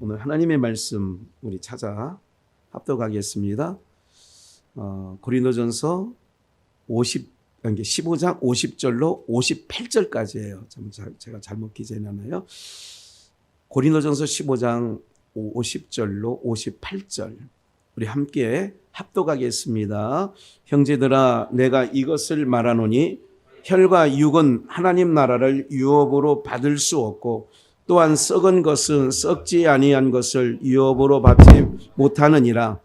오늘 하나님의 말씀 우리 찾아 합독하겠습니다. 고린도전서 15장 50절로 58절까지예요. 제가 잘못 기재해놨나요? 고린도전서 15장 50절로 58절 우리 함께 합독하겠습니다. 형제들아 내가 이것을 말하노니 혈과 육은 하나님 나라를 유업으로 받을 수 없고 또한 썩은 것은 썩지 아니한 것을 유업으로 받지 못하느니라.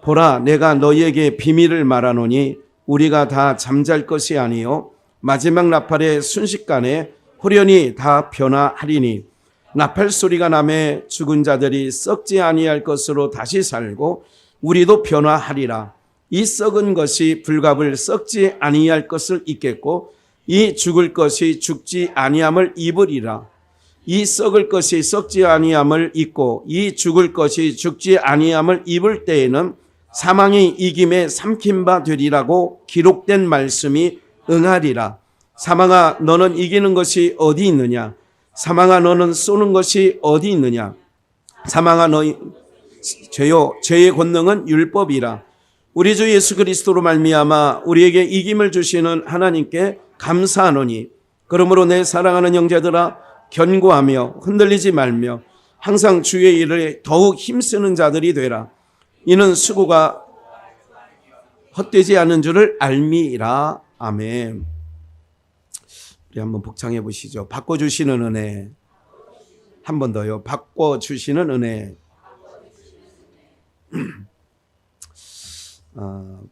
보라 내가 너희에게 비밀을 말하노니 우리가 다 잠잘 것이 아니요 마지막 나팔의 순식간에 호련히 다 변화하리니 나팔 소리가 나매 죽은 자들이 썩지 아니할 것으로 다시 살고 우리도 변화하리라. 이 썩은 것이 불갑을 썩지 아니할 것을 입겠고 이 죽을 것이 죽지 아니함을 입으리라. 이 썩을 것이 썩지 아니함을 입고 이 죽을 것이 죽지 아니함을 입을 때에는 사망이 이김에 삼킨 바 되리라고 기록된 말씀이 응하리라. 사망아 너는 이기는 것이 어디 있느냐? 사망아 너는 쏘는 것이 어디 있느냐? 사망아 너희 죄의 권능은 율법이라. 우리 주 예수 그리스도로 말미암아 우리에게 이김을 주시는 하나님께 감사하노니 그러므로 내 사랑하는 형제들아 견고하며 흔들리지 말며 항상 주의 일을 더욱 힘쓰는 자들이 되라. 이는 수고가 헛되지 않은 줄을 알미라. 아멘. 우리 한번 복창해 보시죠. 바꿔주시는 은혜. 한 번 더요. 바꿔주시는 은혜.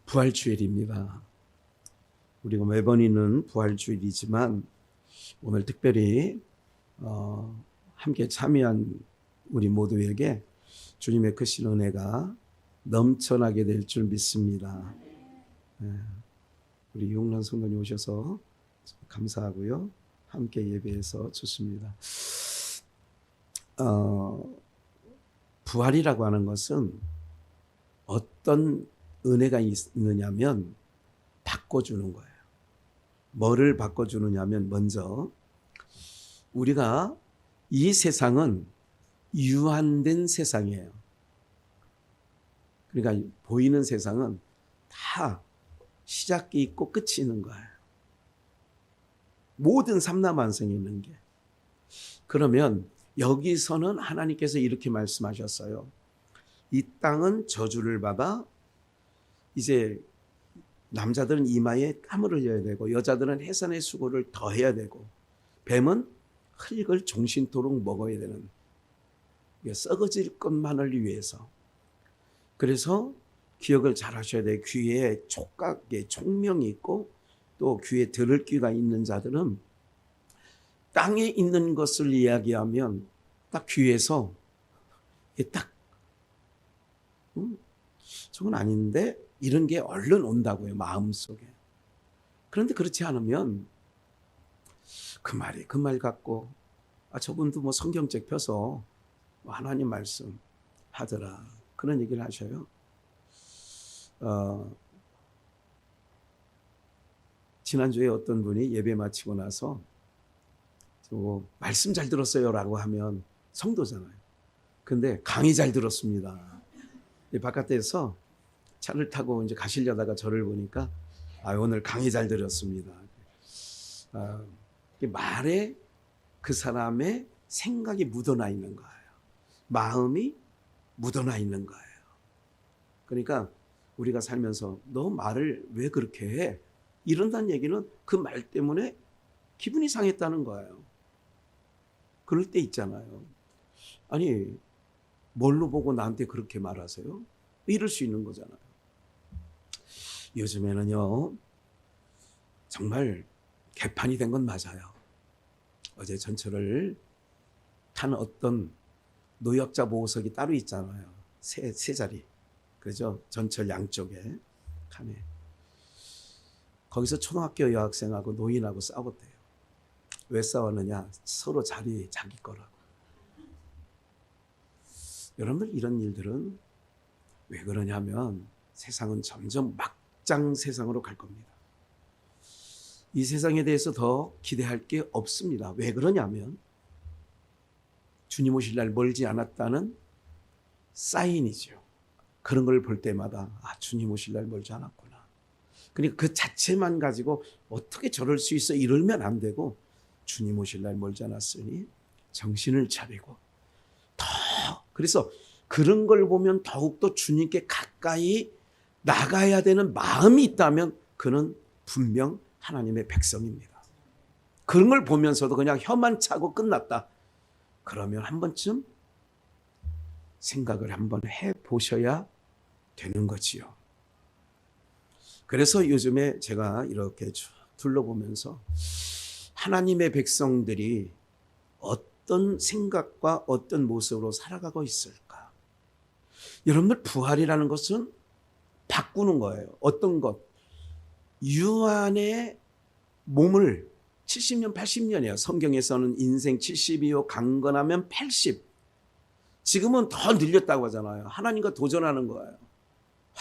부활주일입니다. 우리가 매번 있는 부활주일이지만 오늘 특별히 함께 참여한 우리 모두에게 주님의 크신 은혜가 넘쳐나게 될 줄 믿습니다. 우리 용란 성도님 오셔서 감사하고요. 함께 예배해서 좋습니다. 부활이라고 하는 것은 어떤 은혜가 있느냐면 바꿔주는 거예요. 뭐를 바꿔주느냐면 먼저 우리가 이 세상은 유한된 세상이에요. 그러니까 보이는 세상은 다 시작이 있고 끝이 있는 거예요. 모든 삼라만성이 있는 게. 그러면 여기서는 하나님께서 이렇게 말씀하셨어요. 이 땅은 저주를 받아 이제 남자들은 이마에 땀을 흘려야 되고 여자들은 해산의 수고를 더 해야 되고 뱀은 흙을 종신토록 먹어야 되는 썩어질 것만을 위해서. 그래서 기억을 잘 하셔야 돼요. 귀에 촉각에 총명이 있고 또 귀에 들을 귀가 있는 자들은 땅에 있는 것을 이야기하면 딱 귀에서 딱 저건 아닌데 이런 게 얼른 온다고요. 마음속에. 그런데 그렇지 않으면 그 말 갖고 저분도 뭐 성경책 펴서 하나님 말씀 하더라 그런 얘기를 하셔요. 지난주에 어떤 분이 예배 마치고 나서 말씀 잘 들었어요 라고 하면 성도잖아요. 근데 강의 잘 들었습니다. 바깥에서 차를 타고 이제 가시려다가 저를 보니까 오늘 강의 잘 들었습니다. 말에 그 사람의 생각이 묻어나 있는 거예요. 마음이 묻어나 있는 거예요. 그러니까 우리가 살면서 너 말을 왜 그렇게 해? 이런다는 얘기는 그 말 때문에 기분이 상했다는 거예요. 그럴 때 있잖아요. 아니 뭘로 보고 나한테 그렇게 말하세요? 이럴 수 있는 거잖아요. 요즘에는요 정말 개판이 된 건 맞아요. 어제 전철을 탄 어떤 노약자 보호석이 따로 있잖아요. 세 자리. 그죠? 전철 양쪽에 칸에. 거기서 초등학교 여학생하고 노인하고 싸웠대요. 왜 싸웠느냐? 서로 자기 거라고. 여러분들 이런 일들은 왜 그러냐면 세상은 점점 막장 세상으로 갈 겁니다. 이 세상에 대해서 더 기대할 게 없습니다. 왜 그러냐면 주님 오실 날 멀지 않았다는 사인이죠. 그런 걸 볼 때마다 주님 오실 날 멀지 않았구나. 그러니까 그 자체만 가지고 어떻게 저럴 수 있어 이러면 안 되고, 주님 오실 날 멀지 않았으니 정신을 차리고 그래서 그런 걸 보면 더욱더 주님께 가까이 나가야 되는 마음이 있다면 그는 분명 하나님의 백성입니다. 그런 걸 보면서도 그냥 혀만 차고 끝났다. 그러면 한 번쯤 생각을 한번 해보셔야 되는 거지요. 그래서 요즘에 제가 이렇게 쭉 둘러보면서 하나님의 백성들이 어떤 생각과 어떤 모습으로 살아가고 있을까? 여러분들, 부활이라는 것은 바꾸는 거예요. 어떤 것? 유한의 몸을 70년, 80년이에요. 성경에서는 인생 70이요, 강건하면 80. 지금은 더 늘렸다고 하잖아요. 하나님과 도전하는 거예요.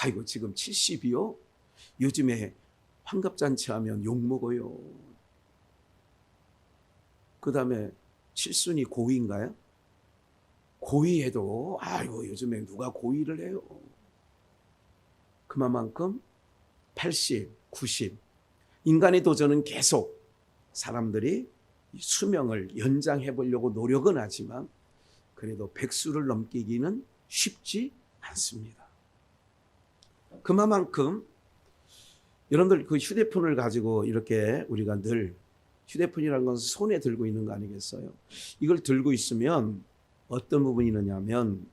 아이고, 지금 70이요? 요즘에 환갑잔치 하면 욕먹어요. 그 다음에 칠순이 고위인가요? 고위해도 아이고, 요즘에 누가 고위를 해요. 그만큼 80, 90. 인간의 도전은 계속 사람들이 수명을 연장해 보려고 노력은 하지만 그래도 백수를 넘기기는 쉽지 않습니다. 그만큼 여러분들, 그 휴대폰을 가지고 이렇게 우리가 늘, 휴대폰이라는 것은 손에 들고 있는 거 아니겠어요? 이걸 들고 있으면 어떤 부분이 있느냐면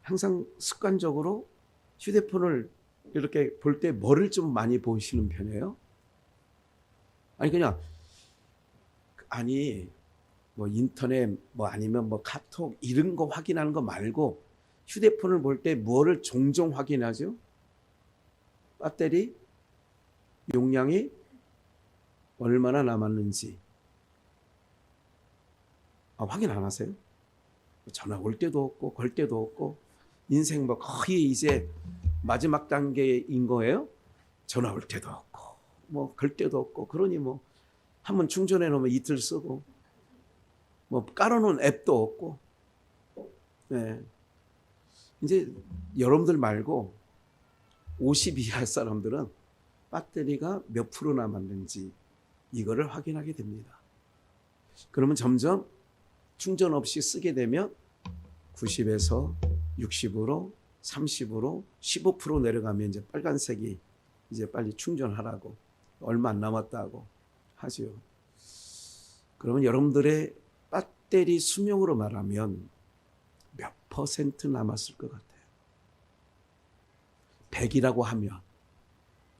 항상 습관적으로 휴대폰을 이렇게 볼 때 뭐를 좀 많이 보시는 편이에요? 뭐 인터넷 뭐 아니면 뭐 카톡 이런 거 확인하는 거 말고 휴대폰을 볼 때 뭐를 종종 확인하죠? 배터리 용량이 얼마나 남았는지 확인 안 하세요? 전화 올 때도 없고 걸 때도 없고 인생 뭐 거의 이제 마지막 단계인 거예요. 전화 올 때도 없고 뭐 걸 때도 없고, 그러니 뭐 한번 충전해 놓으면 이틀 쓰고 뭐 깔아놓은 앱도 없고. 네. 이제 여러분들 말고 50 이하 사람들은 배터리가 몇 프로 남았는지 이거를 확인하게 됩니다. 그러면 점점 충전 없이 쓰게 되면 90에서 60으로 30으로 15% 내려가면 이제 빨간색이 이제 빨리 충전하라고, 얼마 안 남았다고 하죠. 그러면 여러분들의 배터리 수명으로 말하면 몇 퍼센트 남았을 것 같아요? 100이라고 하면,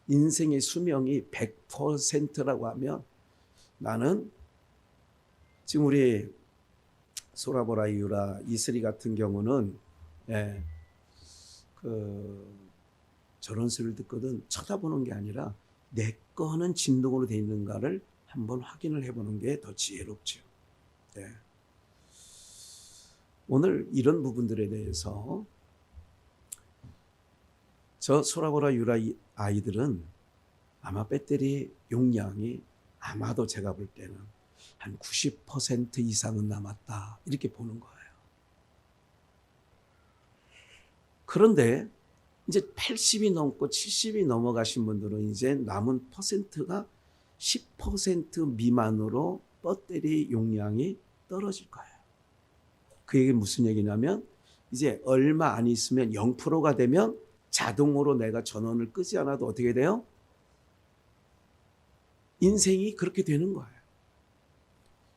인생의 수명이 100%라고 하면, 나는 지금 우리 소라보라 유라 이슬이 같은 경우는 저런 소리를 듣거든 쳐다보는 게 아니라 내 거는 진동으로 돼 있는가를 한번 확인을 해보는 게 더 지혜롭죠. 네. 오늘 이런 부분들에 대해서 저 소라보라 유라 아이들은 아마 배터리 용량이 아마도 제가 볼 때는 한 90% 이상은 남았다, 이렇게 보는 거예요. 그런데 이제 80이 넘고 70이 넘어가신 분들은 이제 남은 퍼센트가 10% 미만으로 배터리 용량이 떨어질 거예요. 그 얘기 무슨 얘기냐면, 이제 얼마 안 있으면 0%가 되면 자동으로 내가 전원을 끄지 않아도 어떻게 돼요? 인생이 그렇게 되는 거예요.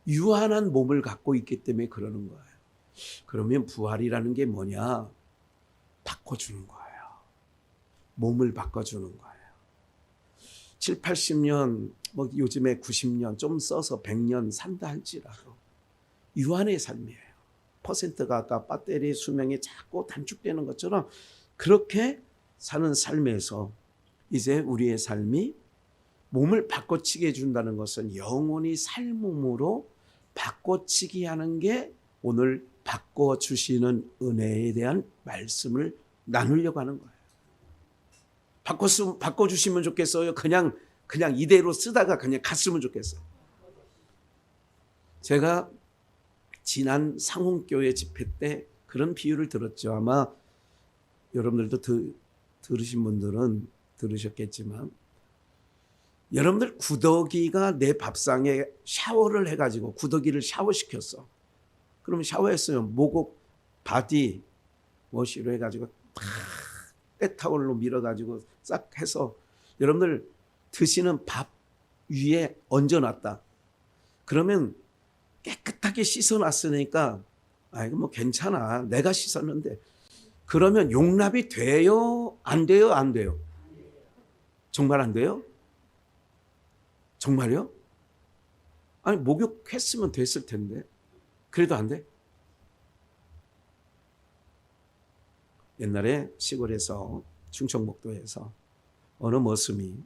유한한 몸을 갖고 있기 때문에 그러는 거예요. 그러면 부활이라는 게 뭐냐? 바꿔주는 거예요. 몸을 바꿔주는 거예요. 7, 80년, 뭐 요즘에 90년 좀 써서 100년 산다 할지라도 유한의 삶이에요. 퍼센트가 아까 배터리 수명이 자꾸 단축되는 것처럼 그렇게 사는 삶에서 이제 우리의 삶이 몸을 바꿔치게 해준다는 것은 영원히 살 몸으로 바꿔치기 하는 게 오늘 바꿔주시는 은혜에 대한 말씀을 나누려고 하는 거예요. 바꿔주시면 좋겠어요? 그냥 이대로 쓰다가 그냥 갔으면 좋겠어요? 제가 지난 상홍교회 집회 때 그런 비유를 들었죠. 아마 여러분들도 들으신 분들은 들으셨겠지만, 여러분들 구더기가 내 밥상에 샤워를 해가지고 구더기를 샤워시켰어. 그러면 샤워했어요. 목욕 바디 워시로 해가지고 탁 때타올로 밀어가지고 싹 해서 여러분들 드시는 밥 위에 얹어놨다. 그러면 깨끗하게 씻어놨으니까 이거 뭐 괜찮아. 내가 씻었는데. 그러면 용납이 돼요? 안 돼요? 안 돼요? 정말 안 돼요? 정말요? 아니 목욕했으면 됐을 텐데. 그래도 안 돼? 옛날에 시골에서 충청북도에서 어느 머슴이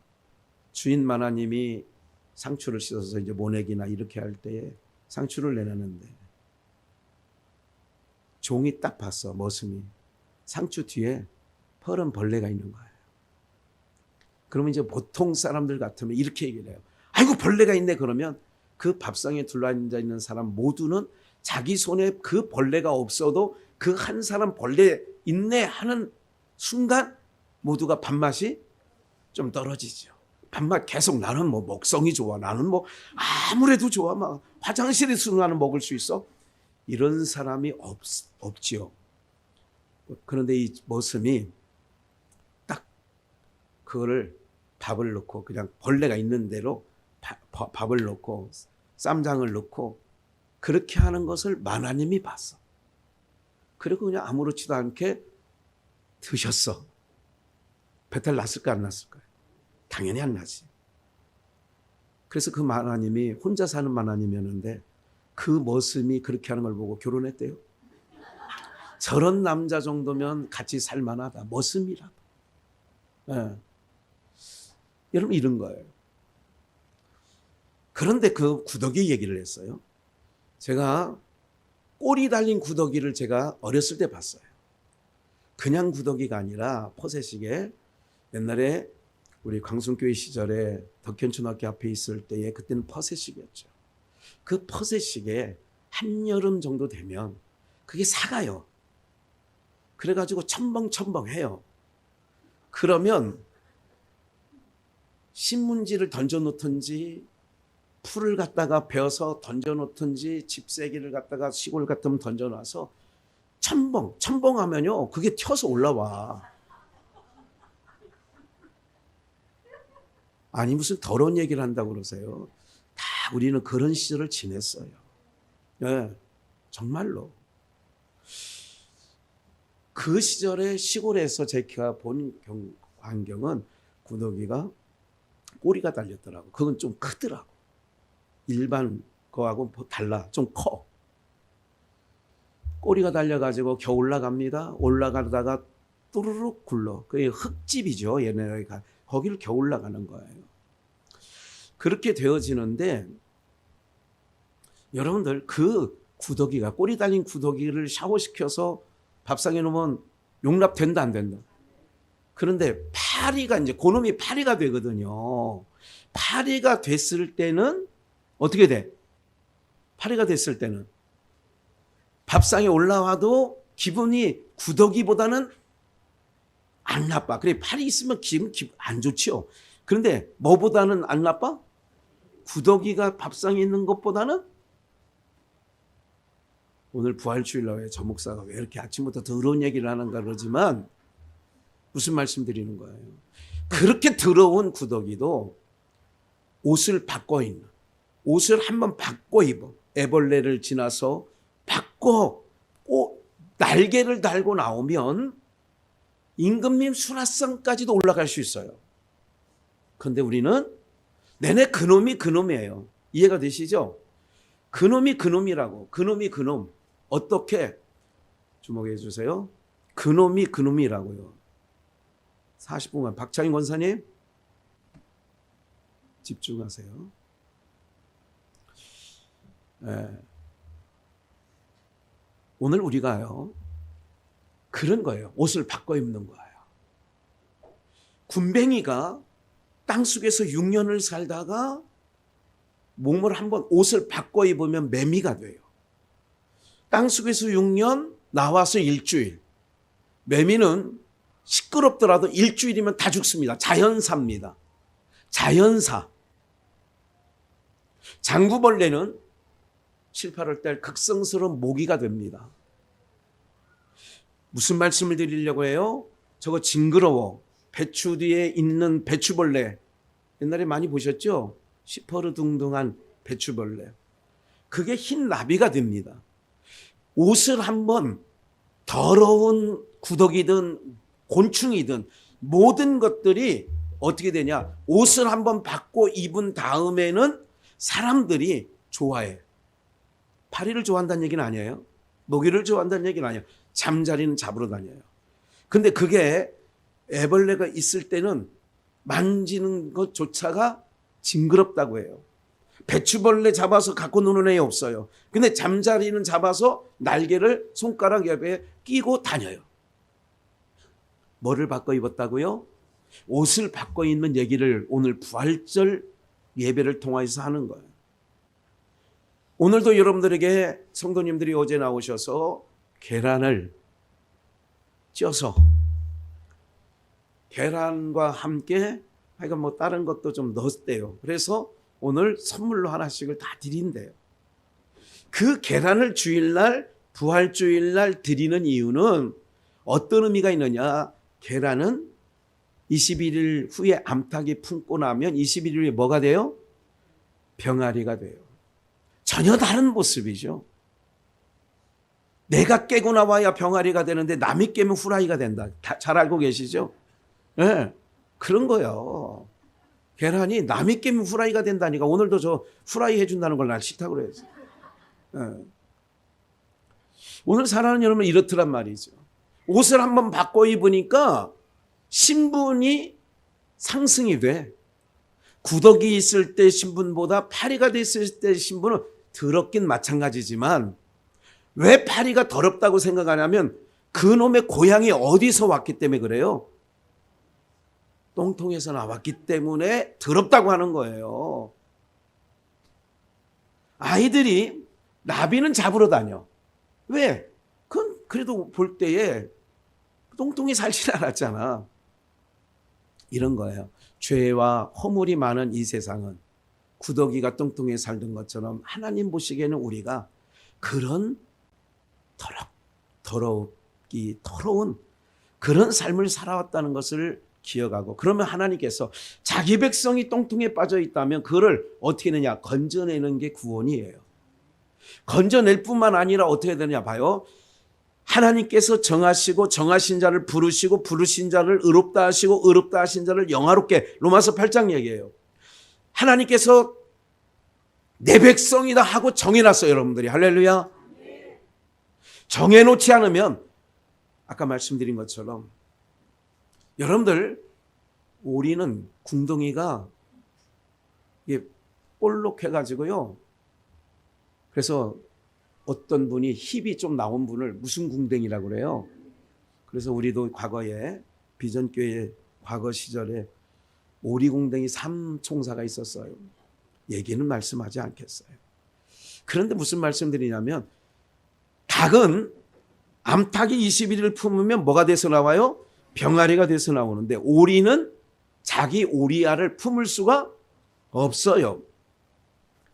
주인 마나님이 상추를 씻어서 이제 모내기나 이렇게 할 때에 상추를 내놨는데 종이 딱 봤어. 머슴이 상추 뒤에 퍼른 벌레가 있는 거예요. 그러면 이제 보통 사람들 같으면 이렇게 얘기를 해요. 아이고 벌레가 있네. 그러면 그 밥상에 둘러앉아 있는 사람 모두는 자기 손에 그 벌레가 없어도 그 한 사람 벌레 있네 하는 순간 모두가 밥맛이 좀 떨어지죠. 밥맛 계속 나는 뭐 먹성이 좋아. 나는 뭐 아무래도 좋아. 막 화장실에서 나는 먹을 수 있어. 이런 사람이 없지요. 그런데 이 머슴이 딱 그거를 밥을 넣고 그냥 벌레가 있는 대로 밥을 넣고 쌈장을 넣고 그렇게 하는 것을 마나님이 봤어. 그리고 그냥 아무렇지도 않게 드셨어. 배탈 났을까 안 났을까요? 당연히 안 나지. 그래서 그 마나님이 혼자 사는 마나님이었는데 그 머슴이 그렇게 하는 걸 보고 결혼했대요. 저런 남자 정도면 같이 살만하다. 머슴이라도. 네. 여러분 이런 거예요. 그런데 그 구더기 얘기를 했어요. 제가 꼬리 달린 구더기를 제가 어렸을 때 봤어요. 그냥 구더기가 아니라 퍼세식에 옛날에 우리 광순교회 시절에 덕현초등학교 앞에 있을 때에 그때는 퍼세식이었죠. 그 퍼세식에 한여름 정도 되면 그게 사가요. 그래가지고 첨벙첨벙해요. 그러면 신문지를 던져놓든지 풀을 갖다가 베어서 던져놓든지 집세기를 갖다가 시골 같으면 던져놔서 첨벙하면요 그게 튀어서 올라와. 아니 무슨 더러운 얘기를 한다고 그러세요. 다 우리는 그런 시절을 지냈어요. 네, 정말로. 그 시절에 시골에서 제가 본 광경은 구더기가 꼬리가 달렸더라고. 그건 좀 크더라고. 일반 거하고 달라. 좀 커. 꼬리가 달려가지고 겨 올라갑니다. 올라가다가 뚜루룩 굴러. 그게 흙집이죠. 얘네가. 거기를 겨 올라가는 거예요. 그렇게 되어지는데 여러분들 그 구더기가 꼬리 달린 구더기를 샤워시켜서 밥상에 놓으면 용납된다 안 된다? 그런데 파리가 이제 그놈이 파리가 되거든요. 파리가 됐을 때는 어떻게 돼? 파리가 됐을 때는 밥상에 올라와도 기분이 구더기보다는 안 나빠. 그래 파리 있으면 기분 안 좋지요. 그런데 뭐보다는 안 나빠? 구더기가 밥상에 있는 것보다는. 오늘 부활주일날 저 목사가 왜 이렇게 아침부터 더러운 얘기를 하는가 그러지만 무슨 말씀 드리는 거예요? 그렇게 더러운 구더기도 옷을 바꿔 입는, 옷을 한번 바꿔 입어. 애벌레를 지나서 바꿔 날개를 달고 나오면 임금님 수라상까지도 올라갈 수 있어요. 그런데 우리는 내내 그놈이 그놈이에요. 이해가 되시죠? 그놈이 그놈이라고. 그놈이 그놈. 어떻게 주목해 주세요. 그놈이 그놈이라고요. 40분간 박창인 권사님 집중하세요. 네. 오늘 우리가요 그런 거예요. 옷을 바꿔 입는 거예요. 군뱅이가 땅속에서 6년을 살다가 몸을 한번 옷을 바꿔 입으면 매미가 돼요. 땅속에서 6년, 나와서 일주일. 매미는 시끄럽더라도 일주일이면 다 죽습니다. 자연사입니다. 자연사. 장구벌레는 7, 8월 달 극성스러운 모기가 됩니다. 무슨 말씀을 드리려고 해요? 저거 징그러워. 배추 뒤에 있는 배추벌레. 옛날에 많이 보셨죠? 시퍼르둥둥한 배추벌레. 그게 흰 나비가 됩니다. 옷을 한번 더러운 구더기든 곤충이든 모든 것들이 어떻게 되냐? 옷을 한번 받고 입은 다음에는 사람들이 좋아해. 파리를 좋아한다는 얘기는 아니에요. 모기를 좋아한다는 얘기는 아니에요. 잠자리는 잡으러 다녀요. 근데 그게 애벌레가 있을 때는 만지는 것조차가 징그럽다고 해요. 배추벌레 잡아서 갖고 노는 애 없어요. 근데 잠자리는 잡아서 날개를 손가락 옆에 끼고 다녀요. 뭐를 바꿔 입었다고요? 옷을 바꿔 입는 얘기를 오늘 부활절 예배를 통해서 하는 거예요. 오늘도 여러분들에게 성도님들이 어제 나오셔서 계란을 쪄서 계란과 함께 하여간 뭐 다른 것도 좀 넣었대요. 그래서 오늘 선물로 하나씩을 다 드린대요. 그 계란을 주일날 부활주일날 드리는 이유는 어떤 의미가 있느냐? 계란은 21일 후에 암탉이 품고 나면 21일 후에 뭐가 돼요? 병아리가 돼요. 전혀 다른 모습이죠. 내가 깨고 나와야 병아리가 되는데 남이 깨면 후라이가 된다. 잘 알고 계시죠? 네, 그런 거예요. 계란이 남이 깨면 후라이가 된다니까. 오늘도 저 후라이 해준다는 걸 날 싫다고 그래서. 네. 오늘 살아가는 여러분 이렇더란 말이죠. 옷을 한번 바꿔 입으니까 신분이 상승이 돼. 구더기 있을 때 신분보다 파리가 됐을 때 신분은 더럽긴 마찬가지지만 왜 파리가 더럽다고 생각하냐면 그놈의 고향이 어디서 왔기 때문에 그래요. 똥통에서 나왔기 때문에 더럽다고 하는 거예요. 아이들이 나비는 잡으러 다녀. 왜? 그건 그래도 볼 때에 똥통에 살진 않았잖아. 이런 거예요. 죄와 허물이 많은 이 세상은 구더기가 똥통에 살던 것처럼 하나님 보시기에는 우리가 그런 더러운 그런 삶을 살아왔다는 것을 기억하고, 그러면 하나님께서 자기 백성이 똥통에 빠져 있다면 그거를 어떻게 내냐? 건져내는 게 구원이에요. 건져낼 뿐만 아니라 어떻게 되느냐 봐요. 하나님께서 정하시고 정하신 자를 부르시고 부르신 자를 의롭다 하시고 의롭다 하신 자를 영화롭게, 로마서 8장 얘기예요. 하나님께서 내 백성이다 하고 정해놨어요. 여러분들이 할렐루야. 정해놓지 않으면 아까 말씀드린 것처럼 여러분들 오리는 궁둥이가 이게 볼록해가지고요. 그래서 어떤 분이 힙이 좀 나온 분을 무슨 궁뎅이라고 그래요. 그래서 우리도 과거에 비전교회 과거 시절에 오리궁뎅이 3총사가 있었어요. 얘기는 말씀하지 않겠어요. 그런데 무슨 말씀드리냐면 닭은 암탉이 21일을 품으면 뭐가 돼서 나와요? 병아리가 돼서 나오는데 오리는 자기 오리알을 품을 수가 없어요.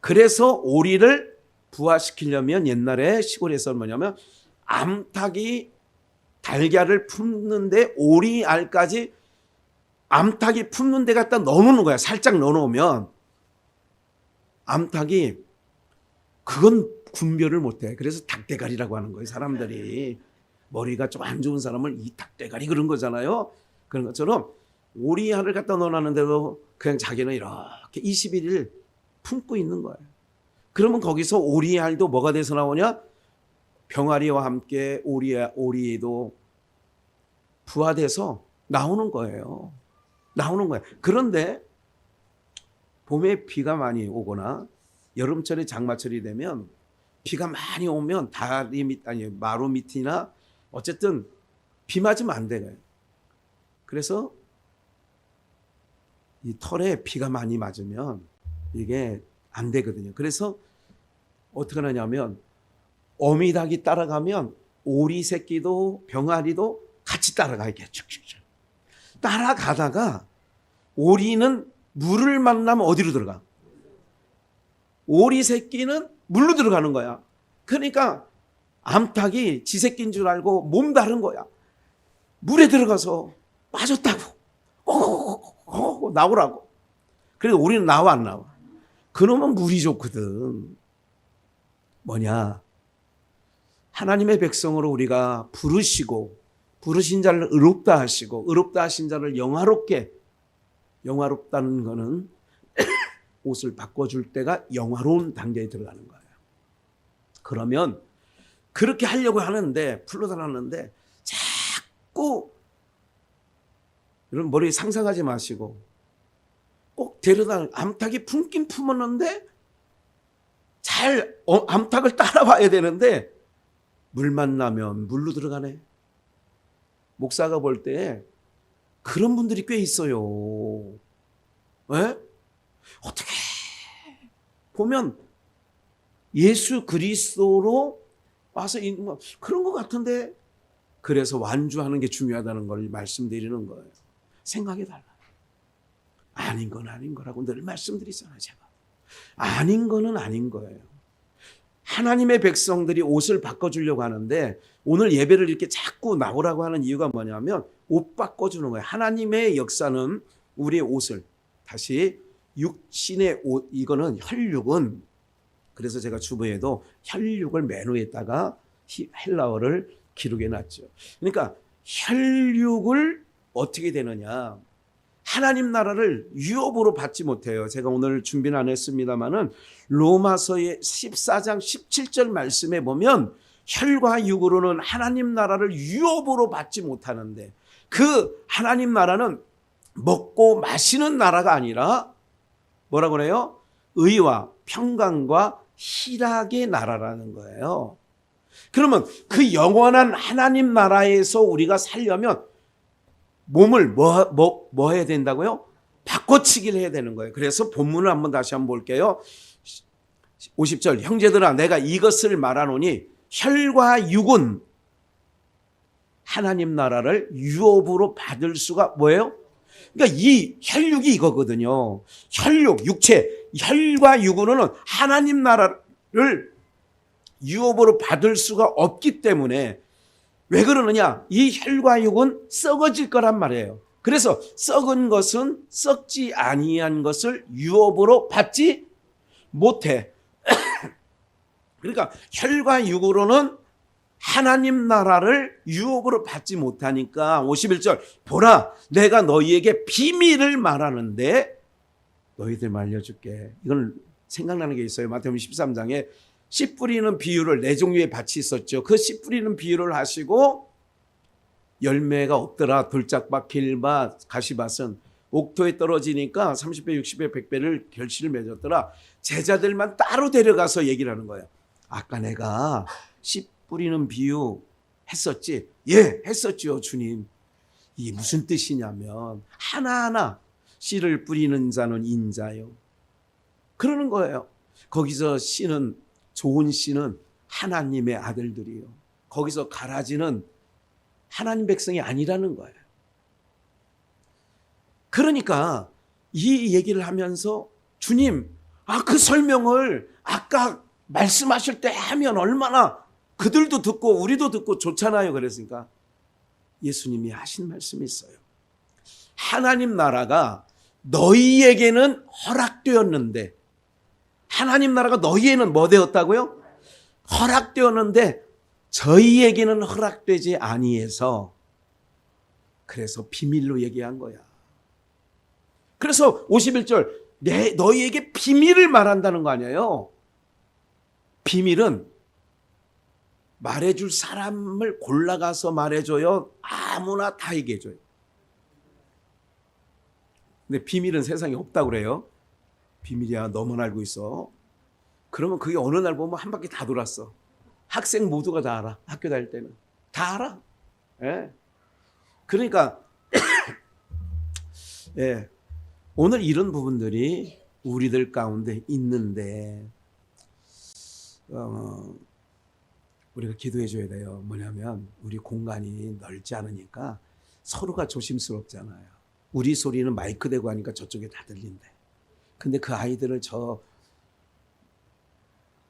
그래서 오리를 부화시키려면 옛날에 시골에서 뭐냐면 암탉이 달걀을 품는데 오리알까지 암탉이 품는 데 갖다 넣어놓는 거야. 살짝 넣어놓으면 암탉이 그건 분별을 못해. 그래서 닭대가리라고 하는 거예요. 사람들이 머리가 좀 안 좋은 사람을 이 닭대가리 그런 거잖아요. 그런 것처럼 오리알을 갖다 넣어놨는데도 그냥 자기는 이렇게 21일 품고 있는 거예요. 그러면 거기서 오리알도 뭐가 돼서 나오냐? 병아리와 함께 오리도 부화돼서 나오는 거예요. 나오는 거예요. 그런데 봄에 비가 많이 오거나 여름철에 장마철이 되면 비가 많이 오면 마루 밑이나 어쨌든 비 맞으면 안 돼요. 그래서 이 털에 비가 많이 맞으면 이게 안 되거든요. 그래서 어떻게 하냐면 어미닭이 따라가면 오리 새끼도 병아리도 같이 따라가게 쭉쭉쭉 따라가다가 오리는 물을 만나면 어디로 들어가? 오리 새끼는 물로 들어가는 거야. 그러니까 암탉이 지 새끼인 줄 알고 몸 다른 거야. 물에 들어가서 빠졌다고. 나오라고. 그래서 우리는 나와 안 나와? 그놈은 물이 좋거든. 뭐냐? 하나님의 백성으로 우리가 부르시고 부르신 자를 의롭다 하시고 의롭다 하신 자를 영화롭다는 거는 옷을 바꿔줄 때가 영화로운 단계에 들어가는 거예요. 그러면 그렇게 하려고 하는데 불러달라는데 자꾸 이런 머리 상상하지 마시고 꼭 데려다 암탉이 품긴 품었는데 잘 암탉을 따라와야 되는데 물 만나면 물로 들어가네. 목사가 볼 때 그런 분들이 꽤 있어요. 왜? 어떻게 보면 예수 그리스도로 와서 그런 것 같은데 그래서 완주하는 게 중요하다는 걸 말씀드리는 거예요. 생각해 달라. 아닌 건 아닌 거라고 늘 말씀드리잖아요. 제가. 아닌 거는 아닌 거예요. 하나님의 백성들이 옷을 바꿔주려고 하는데 오늘 예배를 이렇게 자꾸 나오라고 하는 이유가 뭐냐면 옷 바꿔주는 거예요. 하나님의 역사는 우리의 옷을 다시 육신의 옷, 이거는 혈육은 그래서 제가 주보에도 혈육을 메뉴에다가 헬라어를 기록해 놨죠. 그러니까 혈육을 어떻게 되느냐. 하나님 나라를 유업으로 받지 못해요. 제가 오늘 준비는 안 했습니다만은 로마서의 14장 17절 말씀에 보면 혈과 육으로는 하나님 나라를 유업으로 받지 못하는데 그 하나님 나라는 먹고 마시는 나라가 아니라 뭐라고 그래요? 의와 평강과 희락의 나라라는 거예요. 그러면 그 영원한 하나님 나라에서 우리가 살려면 몸을 뭐 해야 된다고요? 바꿔치기를 해야 되는 거예요. 그래서 본문을 한번 다시 한번 볼게요. 50절 형제들아 내가 이것을 말하노니 혈과 육은 하나님 나라를 유업으로 받을 수가 뭐예요? 그러니까 이 혈육이 이거거든요. 혈육, 육체, 혈과 육으로는 하나님 나라를 유업으로 받을 수가 없기 때문에 왜 그러느냐? 이 혈과 육은 썩어질 거란 말이에요. 그래서 썩은 것은 썩지 아니한 것을 유업으로 받지 못해. 그러니까 혈과 육으로는 하나님 나라를 유업으로 받지 못하니까 51절 보라 내가 너희에게 비밀을 말하는데 너희들 알려줄게. 이건 생각나는 게 있어요. 마태복음 13장에 씨 뿌리는 비유를 네 종류의 밭이 있었죠. 그 씨 뿌리는 비유를 하시고 열매가 없더라. 돌짝밭, 길밭, 가시밭은 옥토에 떨어지니까 30배, 60배, 100배를 결실을 맺었더라. 제자들만 따로 데려가서 얘기를 하는 거예요. 아까 내가 씨 뿌리는 비유 했었지? 예, 했었죠, 주님. 이게 무슨 뜻이냐면 하나하나 씨를 뿌리는 자는 인자요. 그러는 거예요. 거기서 씨는 좋은 씨는 하나님의 아들들이요. 거기서 가라지는 하나님 백성이 아니라는 거예요. 그러니까 이 얘기를 하면서 주님, 그 설명을 아까 말씀하실 때 하면 얼마나 그들도 듣고 우리도 듣고 좋잖아요. 그랬으니까 예수님이 하신 말씀이 있어요. 하나님 나라가 너희에게는 허락되었는데 하나님 나라가 너희에는 뭐 되었다고요? 허락되었는데 저희에게는 허락되지 아니해서 그래서 비밀로 얘기한 거야. 그래서 51절 너희에게 비밀을 말한다는 거 아니에요. 비밀은 말해줄 사람을 골라가서 말해줘요? 아무나 다 얘기해줘요? 근데 비밀은 세상에 없다고 그래요. 비밀이야 너만 알고 있어. 그러면 그게 어느 날 보면 한 바퀴 다 돌았어. 학생 모두가 다 알아. 학교 다닐 때는 다 알아. 예. 그러니까 예. 오늘 이런 부분들이 우리들 가운데 있는데 우리가 기도해 줘야 돼요. 뭐냐면 우리 공간이 넓지 않으니까 서로가 조심스럽잖아요. 우리 소리는 마이크 대고 하니까 저쪽에 다 들린대. 근데 그 아이들을 저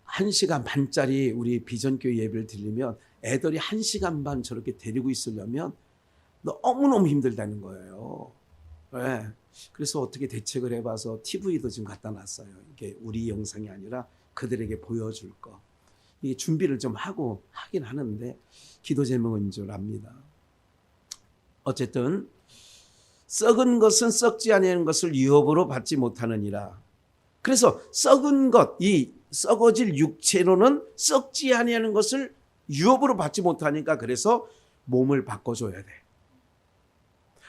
1시간 반짜리 우리 비전교회 예배를 들리면 애들이 1시간 반 저렇게 데리고 있으려면 너무너무 힘들다는 거예요. 네. 그래서 어떻게 대책을 해봐서 TV도 지금 갖다 놨어요. 이게 우리 영상이 아니라 그들에게 보여줄 거. 이게 준비를 좀 하고 하긴 하는데 기도 제목인 줄 압니다. 어쨌든 썩은 것은 썩지 아니하는 것을 유업으로 받지 못하느니라. 그래서 썩은 것, 이 썩어질 육체로는 썩지 아니하는 것을 유업으로 받지 못하니까 그래서 몸을 바꿔줘야 돼.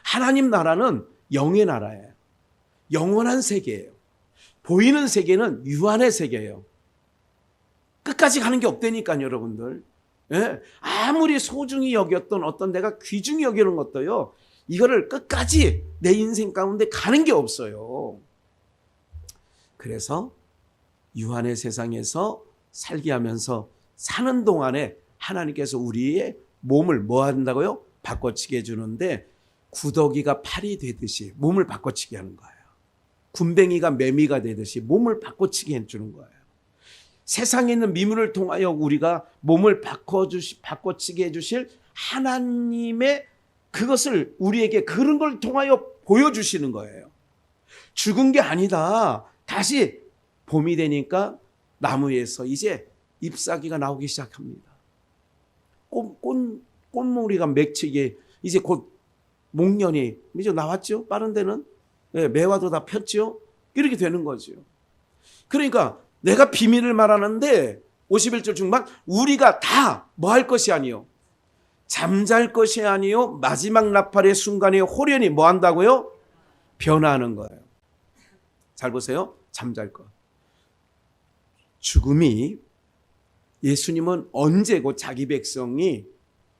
하나님 나라는 영의 나라예요. 영원한 세계예요. 보이는 세계는 유한의 세계예요. 끝까지 가는 게 없다니까요, 여러분들. 예? 아무리 소중히 여겼던 어떤 내가 귀중히 여기는 것도요, 이거를 끝까지 내 인생 가운데 가는 게 없어요. 그래서 유한의 세상에서 살게 하면서 사는 동안에 하나님께서 우리의 몸을 뭐 한다고요? 바꿔치게 해주는데 구더기가 팔이 되듯이 몸을 바꿔치게 하는 거예요. 군뱅이가 매미가 되듯이 몸을 바꿔치게 해주는 거예요. 세상에 있는 미물을 통하여 우리가 몸을 바꿔치게 해주실 하나님의 그것을 우리에게 그런 걸 통하여 보여주시는 거예요. 죽은 게 아니다. 다시 봄이 되니까 나무에서 이제 잎사귀가 나오기 시작합니다. 꽃무리가 맺히게 이제 곧 목련이 이제 나왔죠. 빠른 데는 매화도 다 폈죠. 이렇게 되는 거죠. 그러니까 내가 비밀을 말하는데 51절 중반 우리가 다 뭐 할 것이 아니요 잠잘 것이 아니요 마지막 나팔의 순간에 홀연히 뭐 한다고요? 변화하는 거예요. 잘 보세요. 잠잘 것. 죽음이 예수님은 언제고 자기 백성이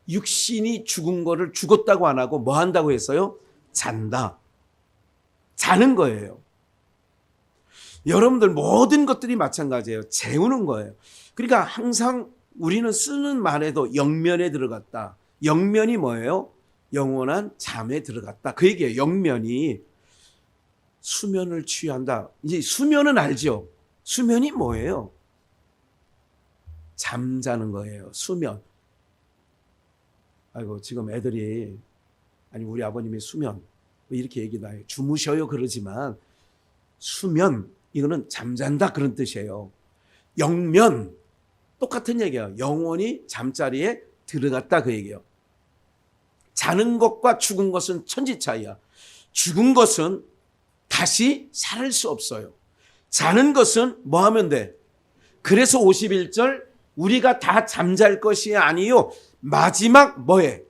육신이 죽은 거를 죽었다고 안 하고 뭐 한다고 했어요? 잔다. 자는 거예요. 여러분들 모든 것들이 마찬가지예요. 재우는 거예요. 그러니까 항상 우리는 쓰는 말에도 영면에 들어갔다. 영면이 뭐예요? 영원한 잠에 들어갔다. 그 얘기예요. 영면이 수면을 취한다. 이제 수면은 알죠? 수면이 뭐예요? 잠자는 거예요. 수면. 아이고 지금 애들이 아니 우리 아버님이 수면 이렇게 얘기도 해요. 주무셔요 그러지만 수면 이거는 잠잔다 그런 뜻이에요. 영면 똑같은 얘기예요. 영원히 잠자리에 들어갔다 그 얘기예요. 자는 것과 죽은 것은 천지 차이야. 죽은 것은 다시 살 수 없어요. 자는 것은 뭐 하면 돼? 그래서 51절 우리가 다 잠잘 것이 아니요 마지막 뭐해?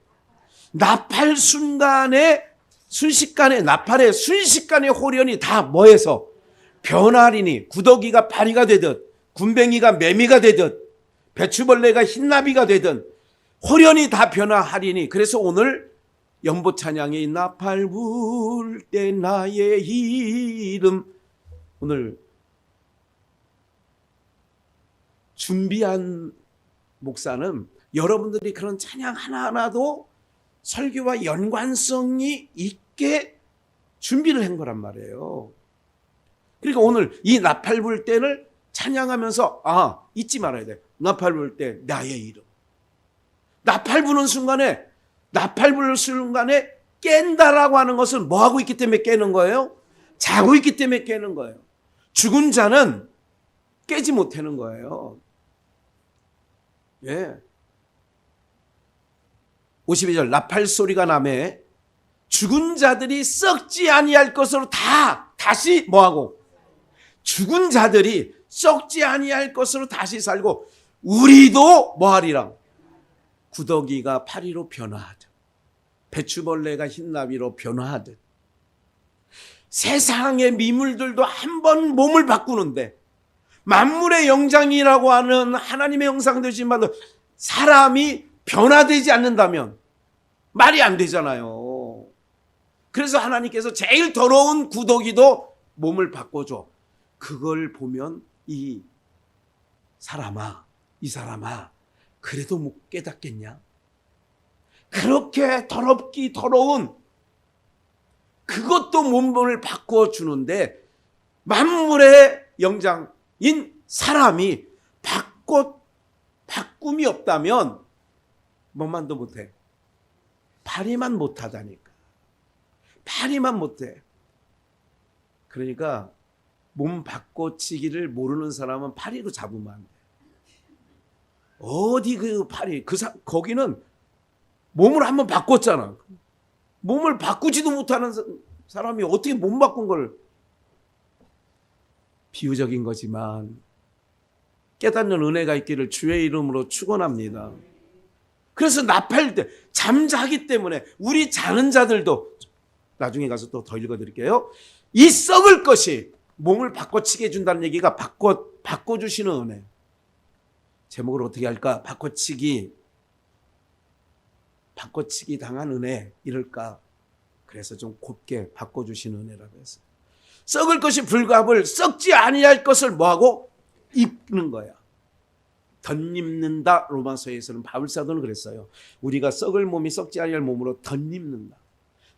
나팔 순간에 순식간에 나팔의 순식간에 홀연히 다 뭐해서 변하리니 구더기가 파리가 되듯 군뱅이가 매미가 되듯 배추벌레가 흰나비가 되든 홀연히 다 변화하리니 그래서 오늘 연보 찬양이 나팔 불 때 나의 이름 오늘 준비한 목사는 여러분들이 그런 찬양 하나하나도 설교와 연관성이 있게 준비를 한 거란 말이에요. 그러니까 오늘 이 나팔 불 때를 찬양하면서 잊지 말아야 돼. 나팔 불 때 나의 이름. 나팔 부는 순간에 깬다라고 하는 것은 뭐 하고 있기 때문에 깨는 거예요? 자고 있기 때문에 깨는 거예요. 죽은 자는 깨지 못하는 거예요. 예. 52절 나팔 소리가 나매 죽은 자들이 썩지 아니할 것으로 다시 뭐하고 죽은 자들이 썩지 아니할 것으로 다시 살고 우리도 뭐하리라 구더기가 파리로 변화하듯 배추벌레가 흰나비로 변화하듯 세상의 미물들도 한번 몸을 바꾸는데 만물의 영장이라고 하는 하나님의 형상 되신 바도 사람이 변화되지 않는다면 말이 안 되잖아요. 그래서 하나님께서 제일 더러운 구더기도 몸을 바꿔줘. 그걸 보면 이 사람아 그래도 못 깨닫겠냐? 그렇게 더럽기 더러운 그것도 몸을 바꿔주는데 만물의 영장인 사람이 바꿈이 없다면 뭐만도 못해. 파리만 못하다니까. 파리만 못해. 그러니까 몸 바꿔치기를 모르는 사람은 파리로 잡으면 안 돼. 어디 그 파리, 거기는 몸을 한번 바꿨잖아. 몸을 바꾸지도 못하는 사람이 어떻게 몸 바꾼 걸. 비유적인 거지만 깨닫는 은혜가 있기를 주의 이름으로 축원합니다. 그래서 나팔 때 잠자기 때문에 우리 자는 자들도 나중에 가서 또 더 읽어드릴게요. 이 썩을 것이 몸을 바꿔치게 해준다는 얘기가 바꿔주시는 은혜. 제목을 어떻게 할까? 바꿔치기 당한 은혜 이럴까? 그래서 좀 곱게 바꿔주시는 은혜라고 했어요. 썩을 것이 불갑을 썩지 아니할 것을 뭐하고? 입는 거야. 덧입는다. 로마서에서는 바울사도는 그랬어요. 우리가 썩을 몸이 썩지 아니할 몸으로 덧입는다.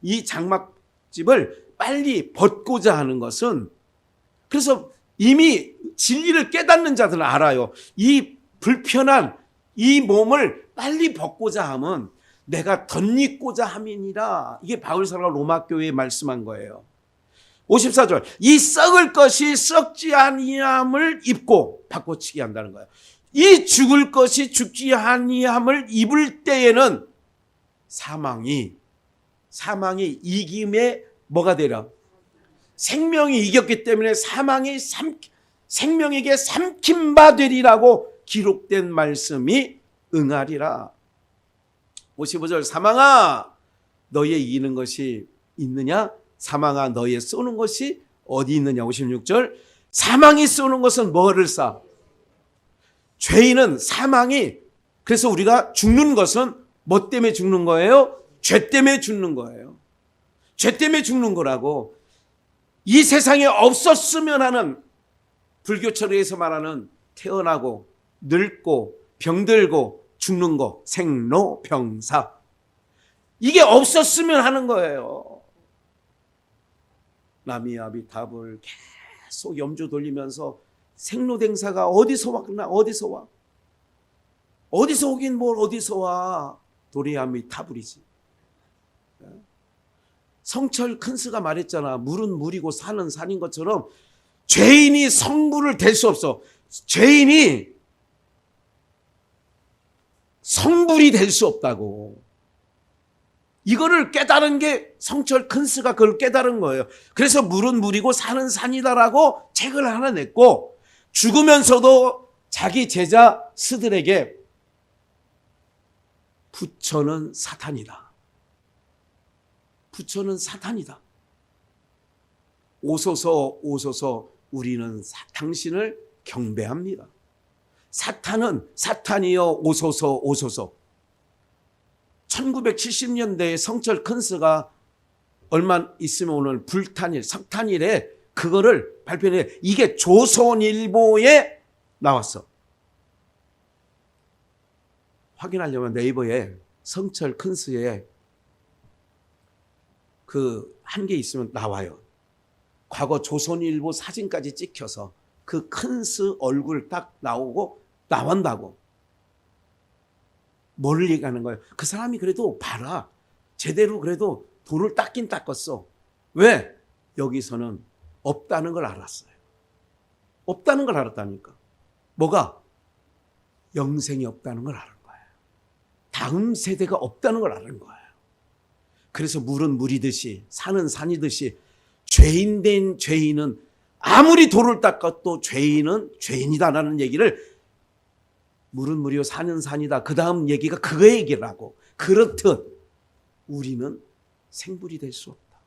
이 장막집을 빨리 벗고자 하는 것은, 그래서 이미 진리를 깨닫는 자들은 알아요. 이 불편한 이 몸을 빨리 벗고자 하면 내가 덧입고자 함이니라. 이게 바울사도가 로마교회에 말씀한 거예요. 54절. 이 썩을 것이 썩지 아니함을 입고 바꿔치기 한다는 거예요. 이 죽을 것이 죽지 아니함을 입을 때에는 사망이 이김에 뭐가 되라? 생명이 이겼기 때문에 사망이 생명에게 삼킨 바 되리라고 기록된 말씀이 응하리라. 55절. 사망아 너희의 이기는 것이 있느냐? 사망아 너희의 쏘는 것이 어디 있느냐? 56절. 사망이 쏘는 것은 뭐를 쏴? 죄인은 사망이, 그래서 우리가 죽는 것은 뭐 때문에 죽는 거예요? 죄 때문에 죽는 거예요. 죄 때문에 죽는 거라고. 이 세상에 없었으면 하는, 불교 철학에서 말하는 태어나고 늙고 병들고 죽는 거, 생로병사. 이게 없었으면 하는 거예요. 나미아비탑을 계속 염주 돌리면서 생로댕사가 어디서 왔나? 어디서 와? 어디서 오긴 뭘 어디서 와? 도리아미타불이지. 성철 큰스가 말했잖아. 물은 물이고 산은 산인 것처럼 죄인이 성불을 댈 수 없어. 죄인이 성불이 될 수 없다고. 이거를 깨달은 게 성철 큰스가 그걸 깨달은 거예요. 그래서 물은 물이고 산은 산이다라고 책을 하나 냈고, 죽으면서도 자기 제자 스들에게 부처는 사탄이다. 부처는 사탄이다. 오소서 오소서 우리는 당신을 경배합니다. 사탄은 사탄이여 오소서 오소서. 1970년대에 성철 큰스가 얼마 있으면 오늘 불탄일, 석탄일에 그거를 발표해. 이게 조선일보에 나왔어. 확인하려면 네이버에 성철 큰스에 그 한 개 있으면 나와요. 과거 조선일보 사진까지 찍혀서 그 큰스 얼굴 딱 나오고 나온다고. 뭘 얘기하는 거예요? 그 사람이 그래도 봐라. 제대로 그래도 돈을 닦긴 닦았어. 왜? 여기서는 없다는 걸 알았어요. 없다는 걸 알았다니까. 뭐가? 영생이 없다는 걸 알은 거예요. 다음 세대가 없다는 걸 알은 거예요. 그래서 물은 물이듯이 산은 산이듯이 죄인 된 죄인은 아무리 돌을 닦아도 죄인은 죄인이다라는 얘기를, 물은 물이요 산은 산이다. 그 다음 얘기가 그거 얘기라고. 그렇듯 우리는 생불이 될 수 없다.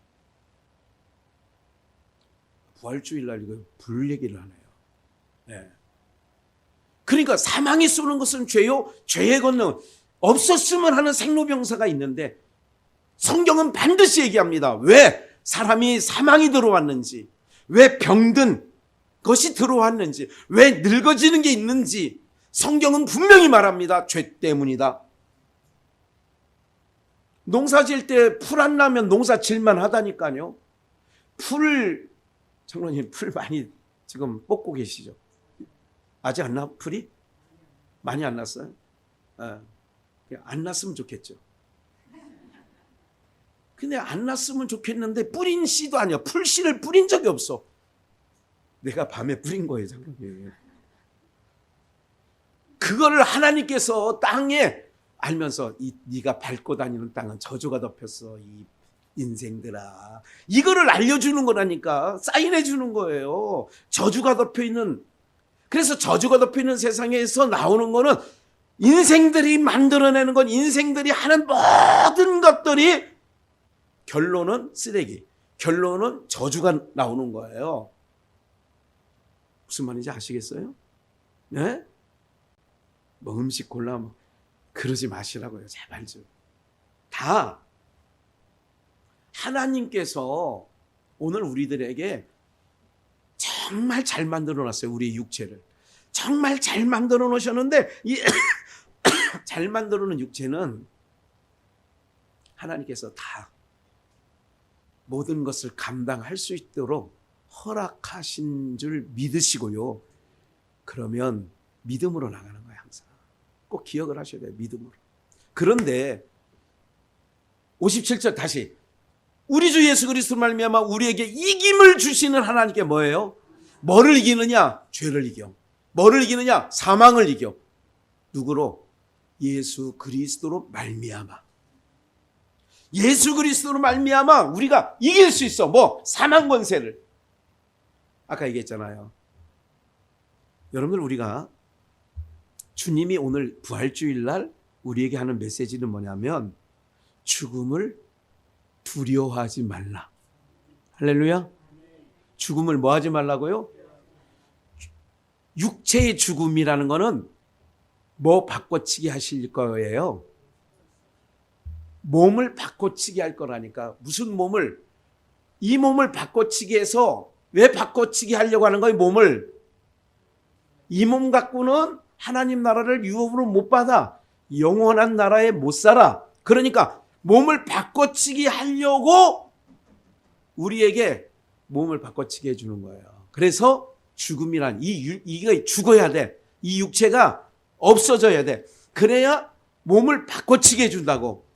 부활주일날 이거 불 얘기를 하네요. 네. 그러니까 사망이 쏘는 것은 죄요. 죄의 권능 없었으면 하는 생로병사가 있는데 성경은 반드시 얘기합니다. 왜 사람이 사망이 들어왔는지, 왜 병든 것이 들어왔는지, 왜 늙어지는 게 있는지, 성경은 분명히 말합니다. 죄 때문이다. 농사 지을 때 풀 안 나면 농사 질만 하다니까요. 장로님 풀 많이 지금 뽑고 계시죠? 아직 안 나? 풀이? 많이 안 났어요? 안 났으면 좋겠죠. 근데 안 났으면 좋겠는데 뿌린 씨도 아니야. 풀씨를 뿌린 적이 없어. 내가 밤에 뿌린 거예요, 장로님. 그거를 하나님께서 땅에 알면서 네가 밟고 다니는 땅은 저주가 덮였어. 이 인생들아. 이거를 알려주는 거라니까. 사인해 주는 거예요. 저주가 덮여있는. 그래서 저주가 덮여있는 세상에서 나오는 거는 인생들이 만들어내는 건 인생들이 하는 모든 것들이 결론은 쓰레기. 결론은 저주가 나오는 거예요. 무슨 말인지 아시겠어요? 네? 뭐 음식 골라 그러지 마시라고요. 제발 좀. 다 하나님께서 오늘 우리들에게 정말 잘 만들어 놨어요. 우리의 육체를. 정말 잘 만들어 놓으셨는데 이 잘 만들어 놓은 육체는 하나님께서 다 모든 것을 감당할 수 있도록 허락하신 줄 믿으시고요. 그러면 믿음으로 나가는 거예요. 항상. 꼭 기억을 하셔야 돼요. 믿음으로. 그런데 57절 다시 우리 주 예수 그리스도로 말미암아 우리에게 이김을 주시는 하나님께 뭐예요? 뭐를 이기느냐? 죄를 이겨. 뭐를 이기느냐? 사망을 이겨. 누구로? 예수 그리스도로 말미암아. 예수 그리스도로 말미암아 우리가 이길 수 있어. 뭐? 사망 권세를. 아까 얘기했잖아요. 여러분들 우리가 주님이 오늘 부활주일날 우리에게 하는 메시지는 뭐냐면 죽음을 두려워하지 말라. 할렐루야. 죽음을 뭐 하지 말라고요? 육체의 죽음이라는 거는 뭐 바꿔치기 하실 거예요? 몸을 바꿔치기 할 거라니까. 무슨 몸을? 이 몸을 바꿔치기 해서 왜 바꿔치기 하려고 하는 거예요? 몸을. 이 몸 갖고는 하나님 나라를 유업으로 못 받아. 영원한 나라에 못 살아. 그러니까 몸을 바꿔치기 하려고 우리에게 몸을 바꿔치기 해주는 거예요. 그래서 죽음이란 이게 죽어야 돼. 이 육체가 없어져야 돼. 그래야 몸을 바꿔치기 해준다고.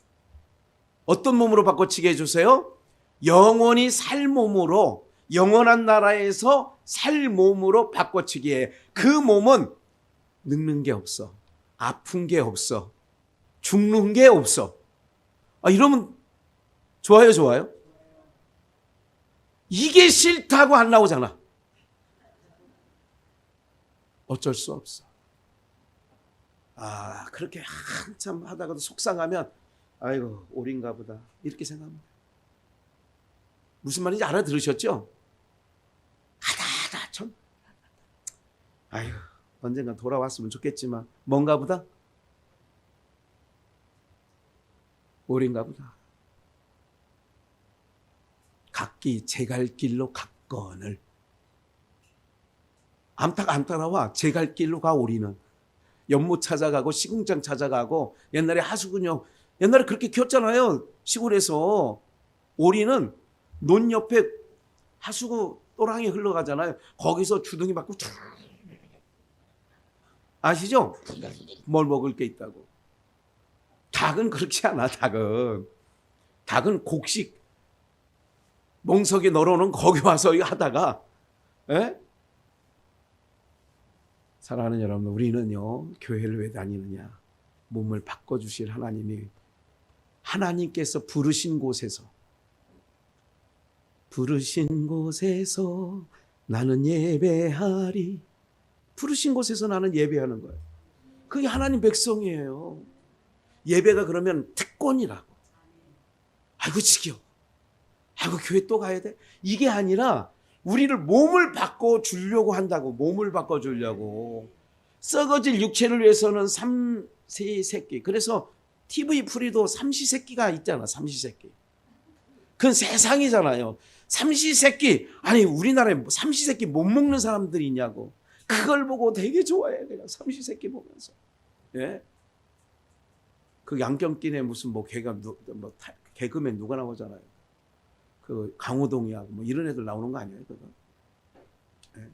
어떤 몸으로 바꿔치기 해주세요? 영원히 살 몸으로, 영원한 나라에서 살 몸으로 바꿔치기 해. 그 몸은 늙는 게 없어. 아픈 게 없어. 죽는 게 없어. 이러면 좋아요, 좋아요? 이게 싫다고 안 나오잖아. 어쩔 수 없어. 그렇게 한참 하다가도 속상하면 아이고 오린가 보다 이렇게 생각합니다. 무슨 말인지 알아들으셨죠? 하다 참 아이고 언젠가 돌아왔으면 좋겠지만 뭔가 보다 오린가 보다. 각기 제 갈 길로 갔거늘. 안 따라와. 제 갈 길로 가. 오리는 연못 찾아가고 시궁장 찾아가고. 옛날에 하수근요, 옛날에 그렇게 키웠잖아요. 시골에서. 오리는 논 옆에 하수구 또랑이 흘러가잖아요. 거기서 주둥이 맞고 아시죠? 뭘 먹을 게 있다고. 닭은 그렇지 않아. 닭은 곡식 몽석에 널어놓은 거기 와서 하다가. 사랑하는 여러분, 우리는요 교회를 왜 다니느냐? 몸을 바꿔주실 하나님께서 부르신 곳에서 나는 예배하리. 부르신 곳에서 나는 예배하는 거예요. 그게 하나님 백성이에요. 예배가 그러면 특권이라고. 아이고 지겨워. 아이고 교회 또 가야 돼? 이게 아니라 우리를 몸을 바꿔주려고 한다고. 몸을 바꿔주려고. 썩어질 육체를 위해서는 삼시세끼. 그래서 TV 프리도 삼시세끼가 있잖아. 삼시세끼. 그건 세상이잖아요. 삼시세끼. 아니 우리나라에 삼시세끼 못 먹는 사람들이 있냐고. 그걸 보고 되게 좋아해. 그냥 삼시세끼 보면서. 예? 그 양경길에 무슨 뭐 개그맨 누가 나오잖아요. 그 강호동이하고 뭐 이런 애들 나오는 거 아니에요, 그거? 예?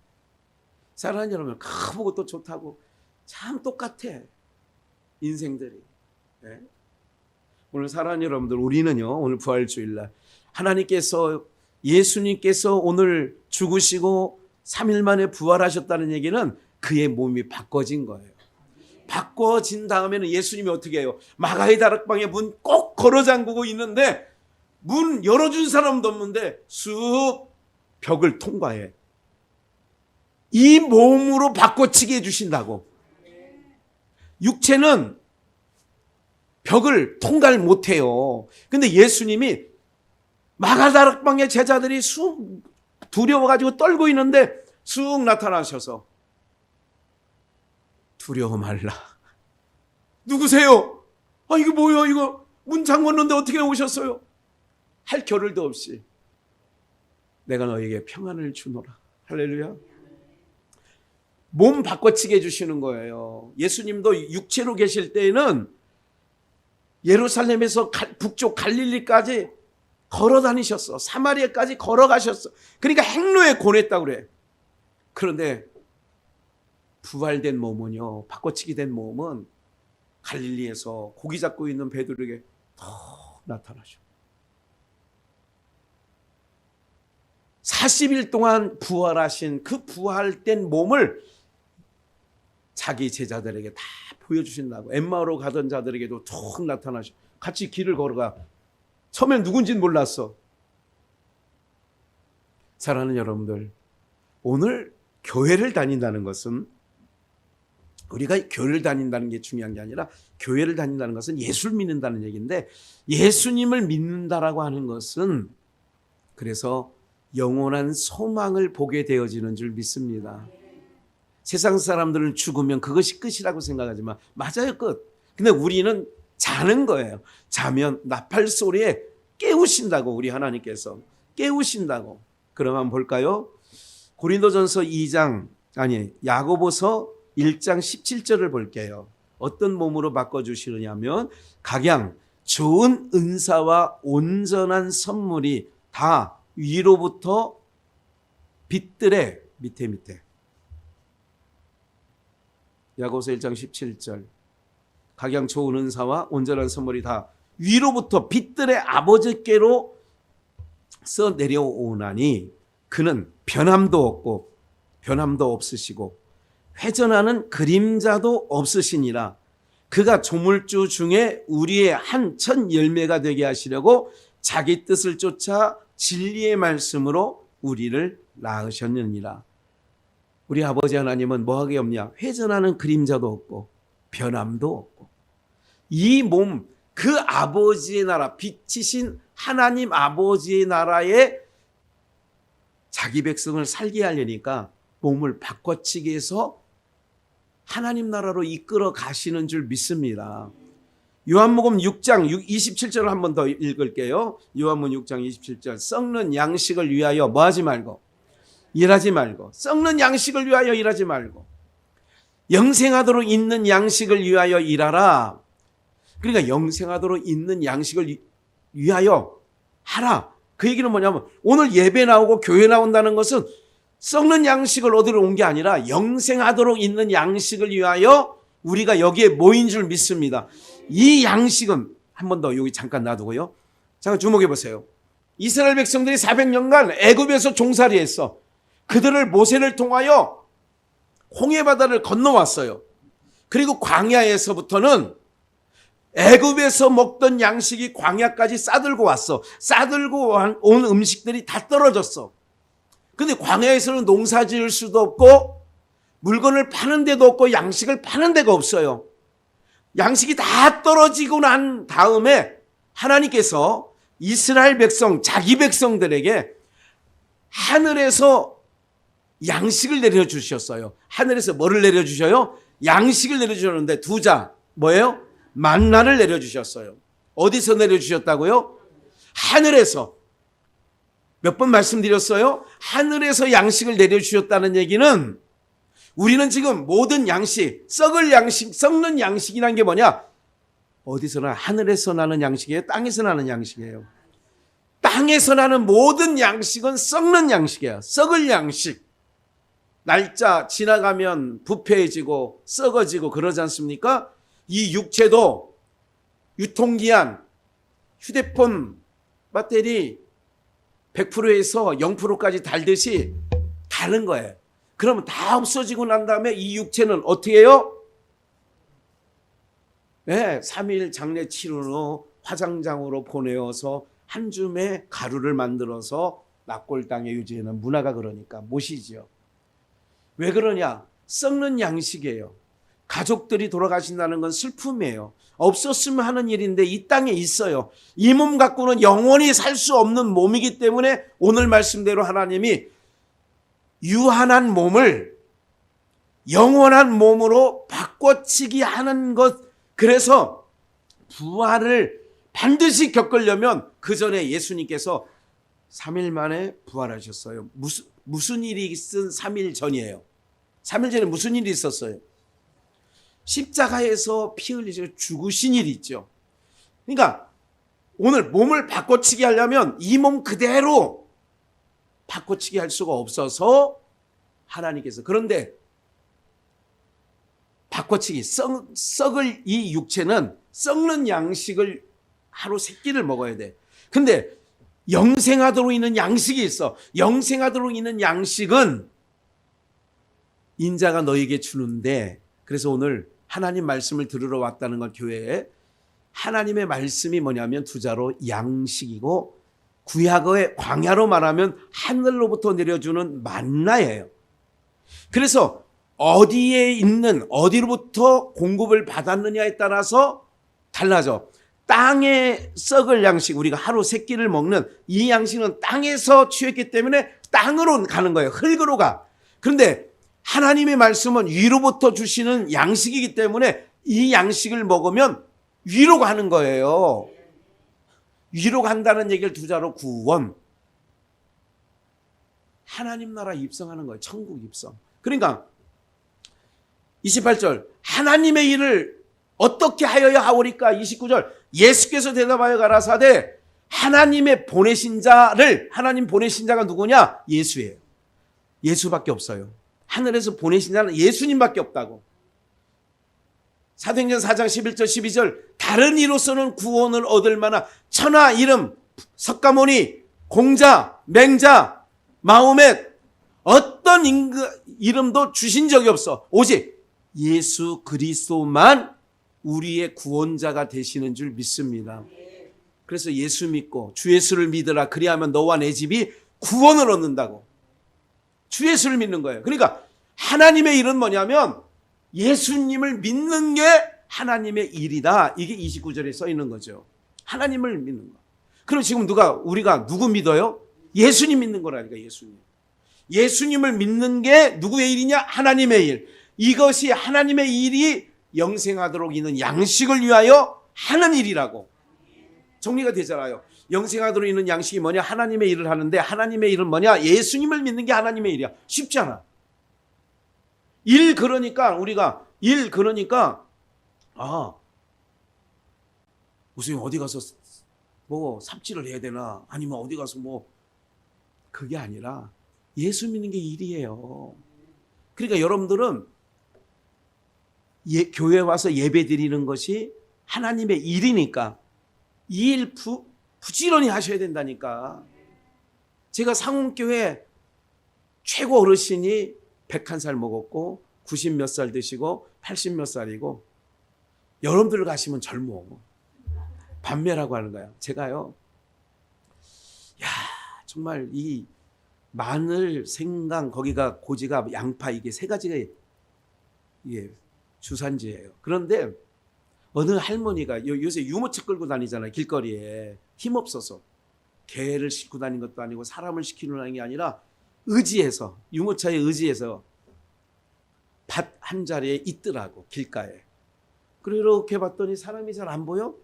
사랑하는 여러분, 그거 보고 또 좋다고 참 똑같아. 인생들이. 예? 오늘 사랑하는 여러분들, 우리는요, 오늘 부활주일날 하나님께서, 예수님께서 오늘 죽으시고 3일 만에 부활하셨다는 얘기는 그의 몸이 바꿔진 거예요. 바꿔진 다음에는 예수님이 어떻게 해요? 마가의 다락방에 문 꼭 걸어 잠그고 있는데 문 열어준 사람도 없는데 쑥 벽을 통과해. 이 몸으로 바꿔치게 해주신다고. 육체는 벽을 통과를 못해요. 근데 예수님이 마가다락방의 제자들이 쑥 두려워가지고 떨고 있는데 쑥 나타나셔서 두려워 말라. 누구세요? 아, 이거 뭐야? 이거 문 잠궜는데 어떻게 오셨어요? 할 겨를도 없이 내가 너에게 평안을 주노라. 할렐루야. 몸 바꿔치게 해주시는 거예요. 예수님도 육체로 계실 때에는 예루살렘에서 북쪽 갈릴리까지 걸어 다니셨어. 사마리아까지 걸어가셨어. 그러니까 행로에 권했다고 그래. 그런데 부활된 몸은요, 바꿔치기 된 몸은 갈릴리에서 고기 잡고 있는 베드로에게 더 나타나죠. 40일 동안 부활하신 그 부활된 몸을 자기 제자들에게 다 보여주신다고. 엠마오로 가던 자들에게도 툭 나타나셔. 같이 길을 걸어가. 처음엔 누군지는 몰랐어. 사랑하는 여러분들, 오늘 교회를 다닌다는 것은, 우리가 교회를 다닌다는 게 중요한 게 아니라 교회를 다닌다는 것은 예수를 믿는다는 얘기인데, 예수님을 믿는다라고 하는 것은 그래서 영원한 소망을 보게 되어지는 줄 믿습니다. 세상 사람들은 죽으면 그것이 끝이라고 생각하지만 맞아요, 끝. 근데 우리는 자는 거예요. 자면 나팔 소리에 깨우신다고. 우리 하나님께서 깨우신다고. 그럼 한번 볼까요? 고린도전서 2장 야고보서 1장 17절을 볼게요. 어떤 몸으로 바꿔주시느냐면 각양 좋은 은사와 온전한 선물이 다 위로부터 빛들에 밑에 야고보서 1장 17절 각양 좋은 은사와 온전한 선물이 다 위로부터 빛들의 아버지께로 써 내려오나니 그는 변함도 없으시고 회전하는 그림자도 없으시니라. 그가 조물주 중에 우리의 한 첫 열매가 되게 하시려고 자기 뜻을 쫓아 진리의 말씀으로 우리를 낳으셨느니라. 우리 아버지 하나님은 뭐하게 없냐? 회전하는 그림자도 없고 변함도 없고 이 몸, 그 아버지의 나라, 빛이신 하나님 아버지의 나라에 자기 백성을 살게 하려니까 몸을 바꿔치기 해서 하나님 나라로 이끌어 가시는 줄 믿습니다. 요한복음 6장 27절을 한 번 더 읽을게요. 요한복음 6장 27절. 썩는 양식을 위하여 뭐하지 말고 일하지 말고, 썩는 양식을 위하여 일하지 말고 영생하도록 있는 양식을 위하여 일하라. 그러니까 영생하도록 있는 양식을 위하여 하라. 그 얘기는 뭐냐면 오늘 예배 나오고 교회 나온다는 것은 썩는 양식을 얻으러 온 게 아니라 영생하도록 있는 양식을 위하여 우리가 여기에 모인 줄 믿습니다. 이 양식은 한 번 더 여기 잠깐 놔두고요. 잠깐 주목해 보세요. 이스라엘 백성들이 400년간 애굽에서 종살이 했어. 그들을 모세를 통하여 홍해바다를 건너왔어요. 그리고 광야에서부터는 애굽에서 먹던 양식이 광야까지 싸들고 왔어. 싸들고 온 음식들이 다 떨어졌어. 근데 광야에서는 농사 지을 수도 없고 물건을 파는 데도 없고 양식을 파는 데가 없어요. 양식이 다 떨어지고 난 다음에 하나님께서 이스라엘 백성, 자기 백성들에게 하늘에서 양식을 내려주셨어요. 하늘에서 뭐를 내려주셔요? 양식을 내려주셨는데 두 자, 뭐예요? 만나를 내려주셨어요. 어디서 내려주셨다고요? 하늘에서. 몇 번 말씀드렸어요? 하늘에서 양식을 내려주셨다는 얘기는 우리는 지금 모든 양식, 썩을 양식, 썩는 양식이란 게 뭐냐? 어디서나 하늘에서 나는 양식이에요? 땅에서 나는 양식이에요? 땅에서 나는 모든 양식은 썩는 양식이에요. 썩을 양식. 날짜 지나가면 부패해지고 썩어지고 그러지 않습니까? 이 육체도 유통기한, 휴대폰 배터리 100%에서 0%까지 달듯이 다른 거예요. 그러면 다 없어지고 난 다음에 이 육체는 어떻게 해요? 네, 3일 장례 치른 후 화장장으로 보내어서 한 줌의 가루를 만들어서 납골 땅에 유지하는 문화가 그러니까 못이지요. 왜 그러냐? 썩는 양식이에요. 가족들이 돌아가신다는 건 슬픔이에요. 없었으면 하는 일인데 이 땅에 있어요. 이 몸 갖고는 영원히 살 수 없는 몸이기 때문에 오늘 말씀대로 하나님이 유한한 몸을 영원한 몸으로 바꿔치기 하는 것. 그래서 부활을 반드시 겪으려면 그 전에 예수님께서 3일 만에 부활하셨어요. 무슨 일이 있은 3일 전이에요. 3일 전에 무슨 일이 있었어요? 십자가에서 피 흘리시고 죽으신 일이 있죠. 그러니까 오늘 몸을 바꿔치기 하려면 이 몸 그대로 바꿔치기 할 수가 없어서 하나님께서, 그런데 바꿔치기 썩을 이 육체는 썩는 양식을 하루 3끼를 먹어야 돼. 근데 영생하도록 있는 양식이 있어. 영생하도록 있는 양식은 인자가 너에게 주는데, 그래서 오늘 하나님 말씀을 들으러 왔다는 건 교회에 하나님의 말씀이 뭐냐면 두자로 양식이고 구약의 광야로 말하면 하늘로부터 내려주는 만나예요. 그래서 어디에 있는 어디로부터 공급을 받았느냐에 따라서 달라져. 땅에 썩을 양식, 우리가 하루 3끼를 먹는 이 양식은 땅에서 취했기 때문에 땅으로 가는 거예요. 흙으로 가. 그런데 하나님의 말씀은 위로부터 주시는 양식이기 때문에 이 양식을 먹으면 위로 가는 거예요. 위로 간다는 얘기를 두자로 구원. 하나님 나라 입성하는 거예요. 천국 입성. 그러니까 28절 하나님의 일을 어떻게 하여야 하오리까? 29절 예수께서 대답하여 가라사대 하나님의 보내신 자를, 하나님 보내신 자가 누구냐? 예수예요. 예수밖에 없어요. 하늘에서 보내신 자는 예수님밖에 없다고. 사도행전 4장 11절 12절 다른 이로서는 구원을 얻을 만한 천하 이름 석가모니 공자 맹자 마호멧 어떤 이름도 주신 적이 없어. 오직 예수 그리스도만 우리의 구원자가 되시는 줄 믿습니다. 그래서 예수 믿고 주 예수를 믿으라. 그리하면 너와 내 집이 구원을 얻는다고. 주 예수를 믿는 거예요. 그러니까 하나님의 일은 뭐냐면 예수님을 믿는 게 하나님의 일이다. 이게 29절에 써 있는 거죠. 하나님을 믿는 거. 그럼 지금 우리가 누구 믿어요? 예수님 믿는 거라니까. 예수님을 믿는 게 누구의 일이냐? 하나님의 일. 이것이 하나님의 일이 영생하도록 있는 양식을 위하여 하는 일이라고. 정리가 되잖아요. 영생하도록 있는 양식이 뭐냐? 하나님의 일을 하는데 하나님의 일은 뭐냐? 예수님을 믿는 게 하나님의 일이야. 쉽잖아. 그러니까 무슨 어디 가서 뭐 삽질을 해야 되나? 아니면 어디 가서 그게 아니라 예수 믿는 게 일이에요. 그러니까 여러분들은 교회 와서 예배 드리는 것이 하나님의 일이니까 이 일 부지런히 하셔야 된다니까. 제가 상훈교회 최고 어르신이 101살 먹었고 90 몇 살 드시고 80 몇 살이고 여러분들 가시면 젊어. 반매라고 하는 거야. 제가요. 정말 이 마늘, 생강, 거기가 고지가 양파 이게 3가지가 이게 주산지예요. 그런데 어느 할머니가 요새 유모차 끌고 다니잖아요. 길거리에 힘없어서 개를 싣고 다니는 것도 아니고 사람을 시키는 게 아니라 의지해서 유모차에 의지해서 밭 한 자리에 있더라고 길가에. 그렇게 봤더니 사람이 잘 안 보여.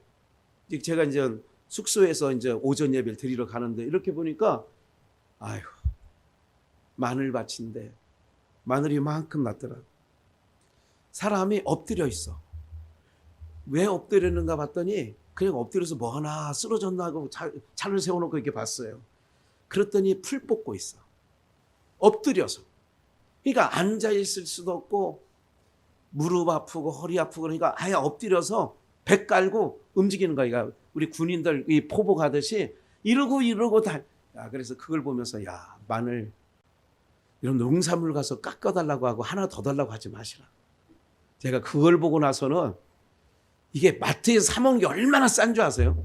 제가 이제 숙소에서 이제 오전 예배를 드리러 가는데 이렇게 보니까 마늘밭인데 마늘이 만큼 났더라. 사람이 엎드려 있어. 왜 엎드렸는가 봤더니 그냥 엎드려서 뭐 하나 쓰러졌나 하고 차를 세워놓고 이렇게 봤어요. 그랬더니 풀 뽑고 있어. 엎드려서. 그러니까 앉아있을 수도 없고 무릎 아프고 허리 아프고 그러니까 아예 엎드려서 배 깔고 움직이는 거야. 그러니까 우리 군인들 이 포복하듯이 이러고 다. 야, 그래서 그걸 보면서 야, 마늘 이런 농산물 가서 깎아달라고 하고 하나 더 달라고 하지 마시라. 제가 그걸 보고 나서는 이게 마트에서 사 먹는 게 얼마나 싼 줄 아세요?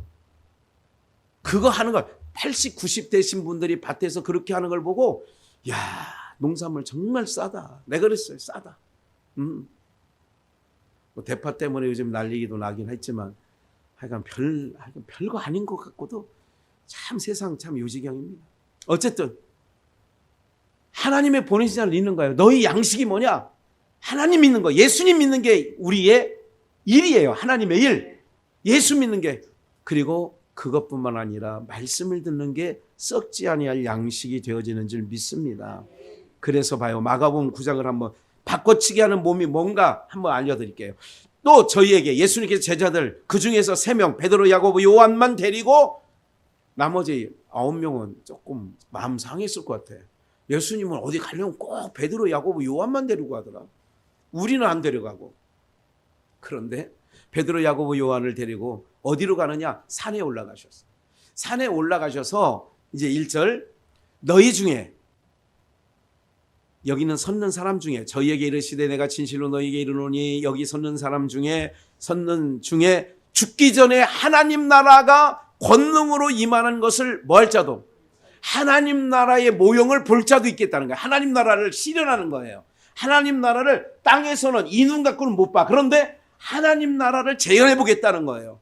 그거 하는 걸 80, 90 되신 분들이 밭에서 그렇게 하는 걸 보고 야, 농산물 정말 싸다. 내가 그랬어요. 싸다. 뭐 대파 때문에 요즘 난리도 나긴 했지만 하여간 별거 아닌 것 같고도 참 세상 참 요지경입니다. 어쨌든 하나님의 보내신 자를 믿는 거예요. 너희 양식이 뭐냐? 하나님 믿는 거. 예수님 믿는 게 우리의 일이에요. 하나님의 일. 예수 믿는 게. 그리고 그것뿐만 아니라 말씀을 듣는 게 썩지 아니할 양식이 되어지는 줄 믿습니다. 그래서 봐요. 마가복음 9장을 한번 바꿔치기 하는 몸이 뭔가 한번 알려드릴게요. 또 저희에게 예수님께서 제자들 그중에서 3명 베드로, 야고보, 요한만 데리고 나머지 9명은 조금 마음 상했을 것 같아. 예수님은 어디 가려면 꼭 베드로, 야고보, 요한만 데리고 가더라. 우리는 안 데려가고. 그런데 베드로, 야고보, 요한을 데리고 어디로 가느냐? 산에 올라가셨어요. 산에 올라가셔서 이제 1절 너희 중에 여기는 섰는 사람 중에 저희에게 이르시되 내가 진실로 너희에게 이르노니 여기 섰는 사람 중에 죽기 전에 하나님 나라가 권능으로 임하는 것을 뭐 할 자도 하나님 나라의 모형을 볼 자도 있겠다는 거예요. 하나님 나라를 실현하는 거예요. 하나님 나라를 땅에서는 이 눈 갖고는 못 봐. 그런데 하나님 나라를 재현해 보겠다는 거예요.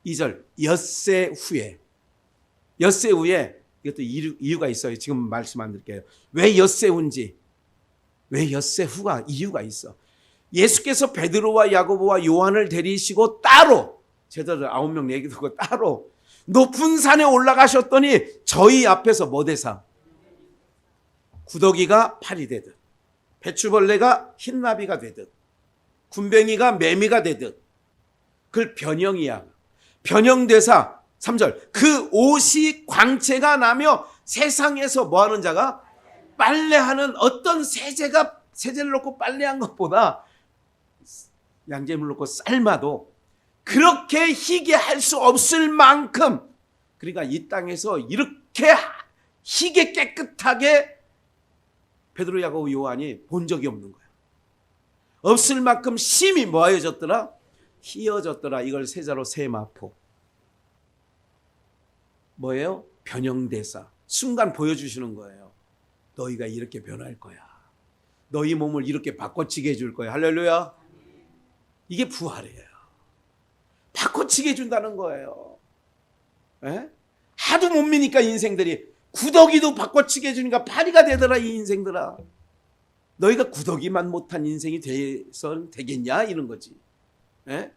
2절 엿새 후에 이것도 이유가 있어요. 지금 말씀 안 드릴게요. 왜 엿새 후인지, 왜 엿새 후가 이유가 있어. 예수께서 베드로와 야고보와 요한을 데리시고 따로 제자들 9명 얘기하고 따로 높은 산에 올라가셨더니 저희 앞에서 뭐 대사? 구더기가 팔이 되듯 배추벌레가 흰나비가 되듯 군뱅이가 매미가 되듯 그걸 변형이야. 변형대사 3절 그 옷이 광채가 나며 세상에서 뭐하는 자가 빨래하는 어떤 세제를 넣고 빨래한 것보다 양재물 넣고 삶아도 그렇게 희게 할 수 없을 만큼 그러니까 이 땅에서 이렇게 희게 깨끗하게 베드로, 야고보, 요한이 본 적이 없는 거야. 없을 만큼 심히 뭐하여졌더라? 희어졌더라. 이걸 세자로 세마포. 뭐예요? 변형대사. 순간 보여주시는 거예요. 너희가 이렇게 변할 거야. 너희 몸을 이렇게 바꿔치게 해줄 거야. 할렐루야. 이게 부활이에요. 바꿔치게 해준다는 거예요. 에? 하도 못 미니까 인생들이 구더기도 바꿔치게 해주니까 파리가 되더라. 이 인생들아. 너희가 구더기만 못한 인생이 돼선 되겠냐 이런 거지. 에?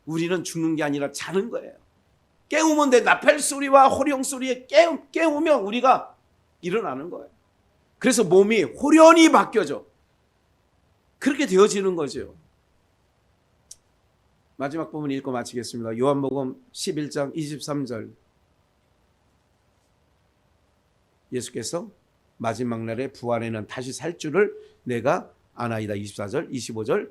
우리는 죽는 게 아니라 자는 거예요. 깨우면 돼. 나팔 소리와 호령 소리에 깨우면 우리가 일어나는 거예요. 그래서 몸이 호련히 바뀌어져. 그렇게 되어지는 거죠. 마지막 부분 읽고 마치겠습니다. 요한복음 11장 23절 예수께서 마지막 날에 부활에는 다시 살 줄을 내가 아나이다. 24절 25절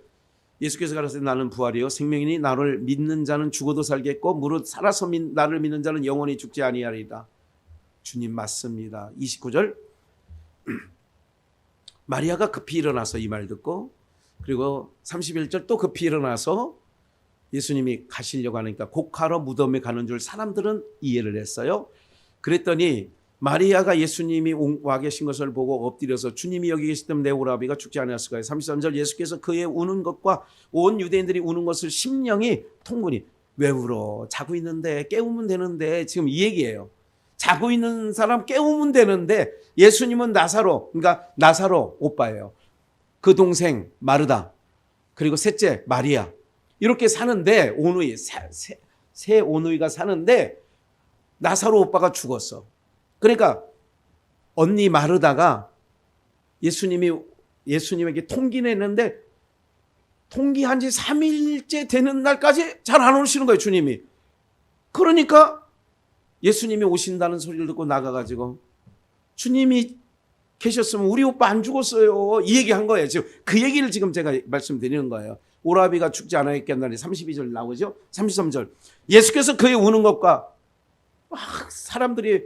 예수께서 가라사대 나는 부활이요 생명이니 나를 믿는 자는 죽어도 살겠고 무릇 살아서 나를 믿는 자는 영원히 죽지 아니하리라. 주님 맞습니다. 29절 마리아가 급히 일어나서 이 말 듣고 그리고 31절 또 급히 일어나서 예수님이 가시려고 하니까 곡하러 무덤에 가는 줄 사람들은 이해를 했어요. 그랬더니 마리아가 예수님이 와 계신 것을 보고 엎드려서 주님이 여기 계시다면 내 오라비가 죽지 않았을까요? 33절 예수께서 그의 우는 것과 온 유대인들이 우는 것을 심령이 통분히 왜 울어? 자고 있는데 깨우면 되는데 지금 이 얘기예요. 자고 있는 사람 깨우면 되는데 예수님은 그러니까 나사로 오빠예요. 그 동생 마르다 그리고 셋째 마리아 이렇게 사는데 오누이 세 오누이가 사는데 나사로 오빠가 죽었어. 그러니까 언니 마르다가 예수님이 예수님에게 통기는 했는데 통기한 지 3일째 되는 날까지 잘 안 오시는 거예요, 주님이. 그러니까 예수님이 오신다는 소리를 듣고 나가가지고 주님이 계셨으면 우리 오빠 안 죽었어요. 이 얘기한 거예요. 지금 그 얘기를 지금 제가 말씀드리는 거예요. 오라비가 죽지 않았겠나니 32절 나오죠. 33절. 예수께서 그의 우는 것과 막 사람들이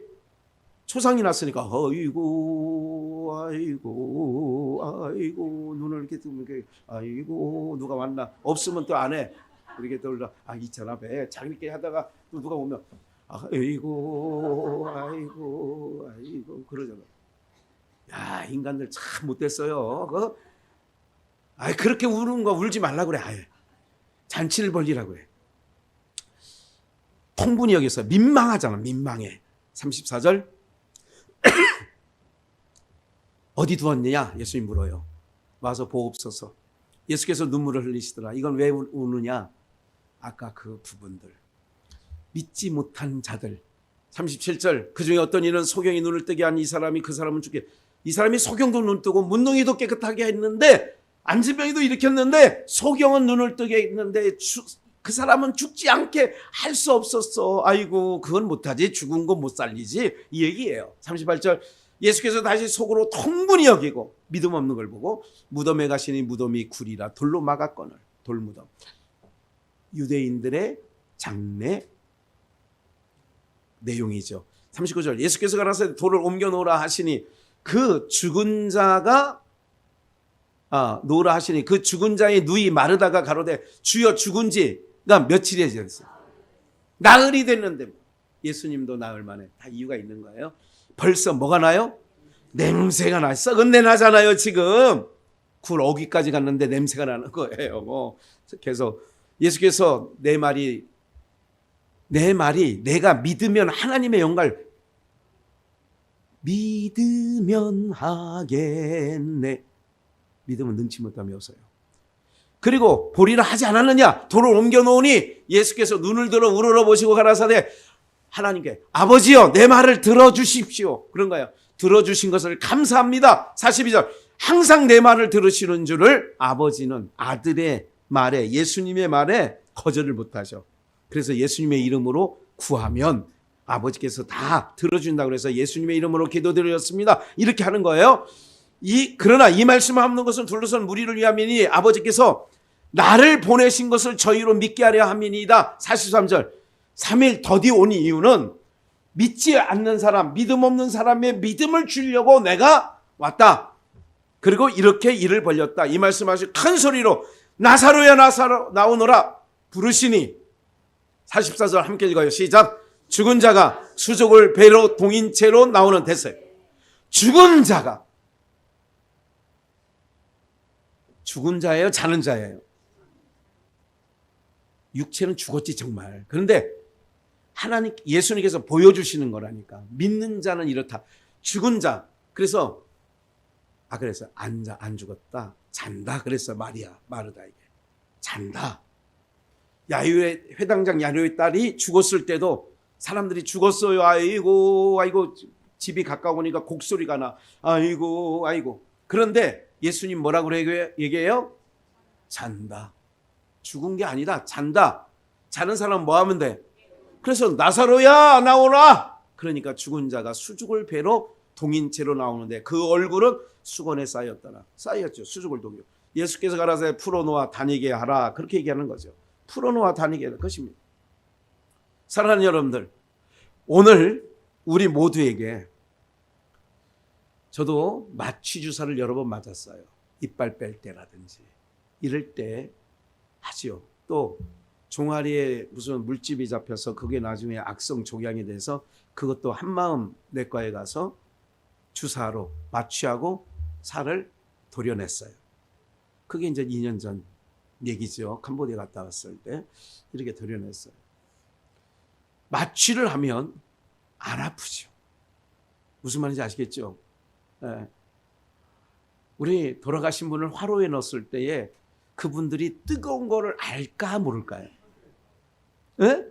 초상이 났으니까 아이고 눈을 이렇게 뜨면 아이고 누가 왔나 없으면 또 안 해. 이렇게 떠올라 있잖아 배 자기렇게 하다가 또 누가 오면 아이고 그러잖아. 야 인간들 참 못됐어요. 그렇게 우는 거 울지 말라고 그래. 아예 잔치를 벌리라고 그래. 통분이 여기서 민망하잖아. 민망해. 34절 어디 두었느냐 예수님 물어요. 와서 보옵소서. 예수께서 눈물을 흘리시더라. 이건 왜 우느냐. 아까 그 부분들 믿지 못한 자들. 37절 그 중에 어떤 이는 소경이 눈을 뜨게 한 이 사람이 그 사람은 죽게. 이 사람이 소경도 눈 뜨고 문둥이도 깨끗하게 했는데 안진병이도 일으켰는데 소경은 눈을 뜨게 했는데 그 사람은 죽지 않게 할 수 없었어. 아이고 그건 못하지. 죽은 거 못 살리지. 이 얘기예요. 38절 예수께서 다시 속으로 통분히 여기고 믿음 없는 걸 보고 무덤에 가시니 무덤이 굴이라 돌로 막았거늘. 돌무덤. 유대인들의 장례 내용이죠. 39절 예수께서 가라사대 돌을 옮겨 놓으라 하시니 그 죽은 자가 놓으라 하시니 그 죽은 자의 누이 마르다가 가로되 주여 죽은 지가 며칠이 지났어요. 나흘이 됐는데 예수님도 나흘 만에. 다 이유가 있는 거예요. 벌써 뭐가 나요? 냄새가 나. 썩은 내 나잖아요. 지금 굴 어기까지 갔는데 냄새가 나는 거예요. 그래서 예수께서 내 말이 내가 믿으면 하나님의 영광을 믿으면 하겠네. 믿으면 능치 못함이 없어요. 그리고 보리라 하지 않았느냐. 돌을 옮겨 놓으니 예수께서 눈을 들어 우러러보시고 가라사대 하나님께 아버지여 내 말을 들어주십시오. 그런 거예요. 들어주신 것을 감사합니다. 42절 항상 내 말을 들으시는 줄을 아버지는 아들의 말에 예수님의 말에 거절을 못하셔. 그래서 예수님의 이름으로 구하면 아버지께서 다 들어준다고 그래서 예수님의 이름으로 기도드렸습니다. 이렇게 하는 거예요. 그러나 이 말씀을 하는 것은 둘러선 무리를 위함이니 아버지께서 나를 보내신 것을 저희로 믿게 하려 함이니이다. 43절 3일 더디 온 이유는 믿지 않는 사람, 믿음 없는 사람의 믿음을 주려고 내가 왔다. 그리고 이렇게 일을 벌였다. 이 말씀하시 큰 소리로 나사로야 나사로 나오너라 부르시니 44절 함께 읽어요. 시작. 죽은 자가 수족을 배로 동인채로 나오는 됐어요. 죽은 자가 죽은 자예요? 자는 자예요? 육체는 죽었지 정말. 그런데 하나님 예수님께서 보여주시는 거라니까. 믿는 자는 이렇다. 죽은 자. 그래서 그래서 안 죽었다. 잔다. 그랬어 마르다에게. 잔다. 야유의 회당장 야유의 딸이 죽었을 때도 사람들이 죽었어요. 아이고 집이 가까우니까 곡소리가 나. 아이고. 그런데 예수님 뭐라고 얘기해요? 잔다. 죽은 게 아니다. 잔다. 자는 사람은 뭐 하면 돼? 그래서 나사로야 나오라. 그러니까 죽은 자가 수죽을 배로 동인채로 나오는데 그 얼굴은 수건에 쌓였죠. 수죽을 동여. 예수께서 가라사대 풀어놓아 다니게 하라. 그렇게 얘기하는 거죠. 풀어놓아 다니게 할 것입니다. 사랑하는 여러분들, 오늘 우리 모두에게 저도 마취 주사를 여러 번 맞았어요. 이빨 뺄 때라든지 이럴 때 하지요. 또 종아리에 무슨 물집이 잡혀서 그게 나중에 악성 종양이 돼서 그것도 한마음 내과에 가서 주사로 마취하고 살을 도려냈어요. 그게 이제 2년 전 얘기죠. 캄보디아 갔다 왔을 때 이렇게 도려냈어요. 마취를 하면 안 아프죠. 무슨 말인지 아시겠죠? 네. 우리 돌아가신 분을 화로에 넣었을 때에 그분들이 뜨거운 거를 알까 모를까요? 네?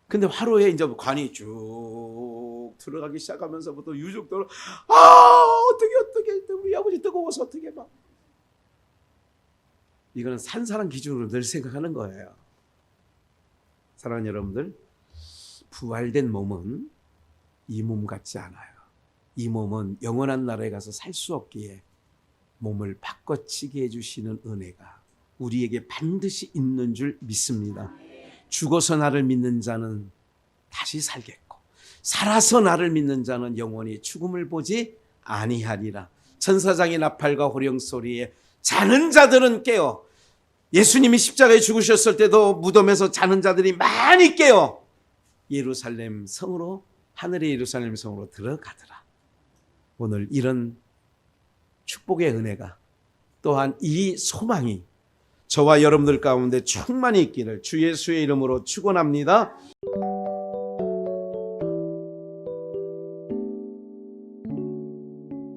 근데 화로에 이제 관이 쭉 들어가기 시작하면서부터 유족들은 어떻게 우리 아버지 뜨거워서 어떻게 막. 이거는 산 사람 기준으로 늘 생각하는 거예요. 사랑하는 여러분들, 부활된 몸은 이 몸 같지 않아요. 이 몸은 영원한 나라에 가서 살 수 없기에 몸을 바꿔치게 해주시는 은혜가 우리에게 반드시 있는 줄 믿습니다. 죽어서 나를 믿는 자는 다시 살겠고 살아서 나를 믿는 자는 영원히 죽음을 보지 아니하리라. 천사장의 나팔과 호령 소리에 자는 자들은 깨어, 예수님이 십자가에 죽으셨을 때도 무덤에서 자는 자들이 많이 깨어 예루살렘 성으로, 하늘의 예루살렘 성으로 들어가더라. 오늘 이런 축복의 은혜가, 또한 이 소망이 저와 여러분들 가운데 충만히 있기를 주 예수의 이름으로 축원합니다.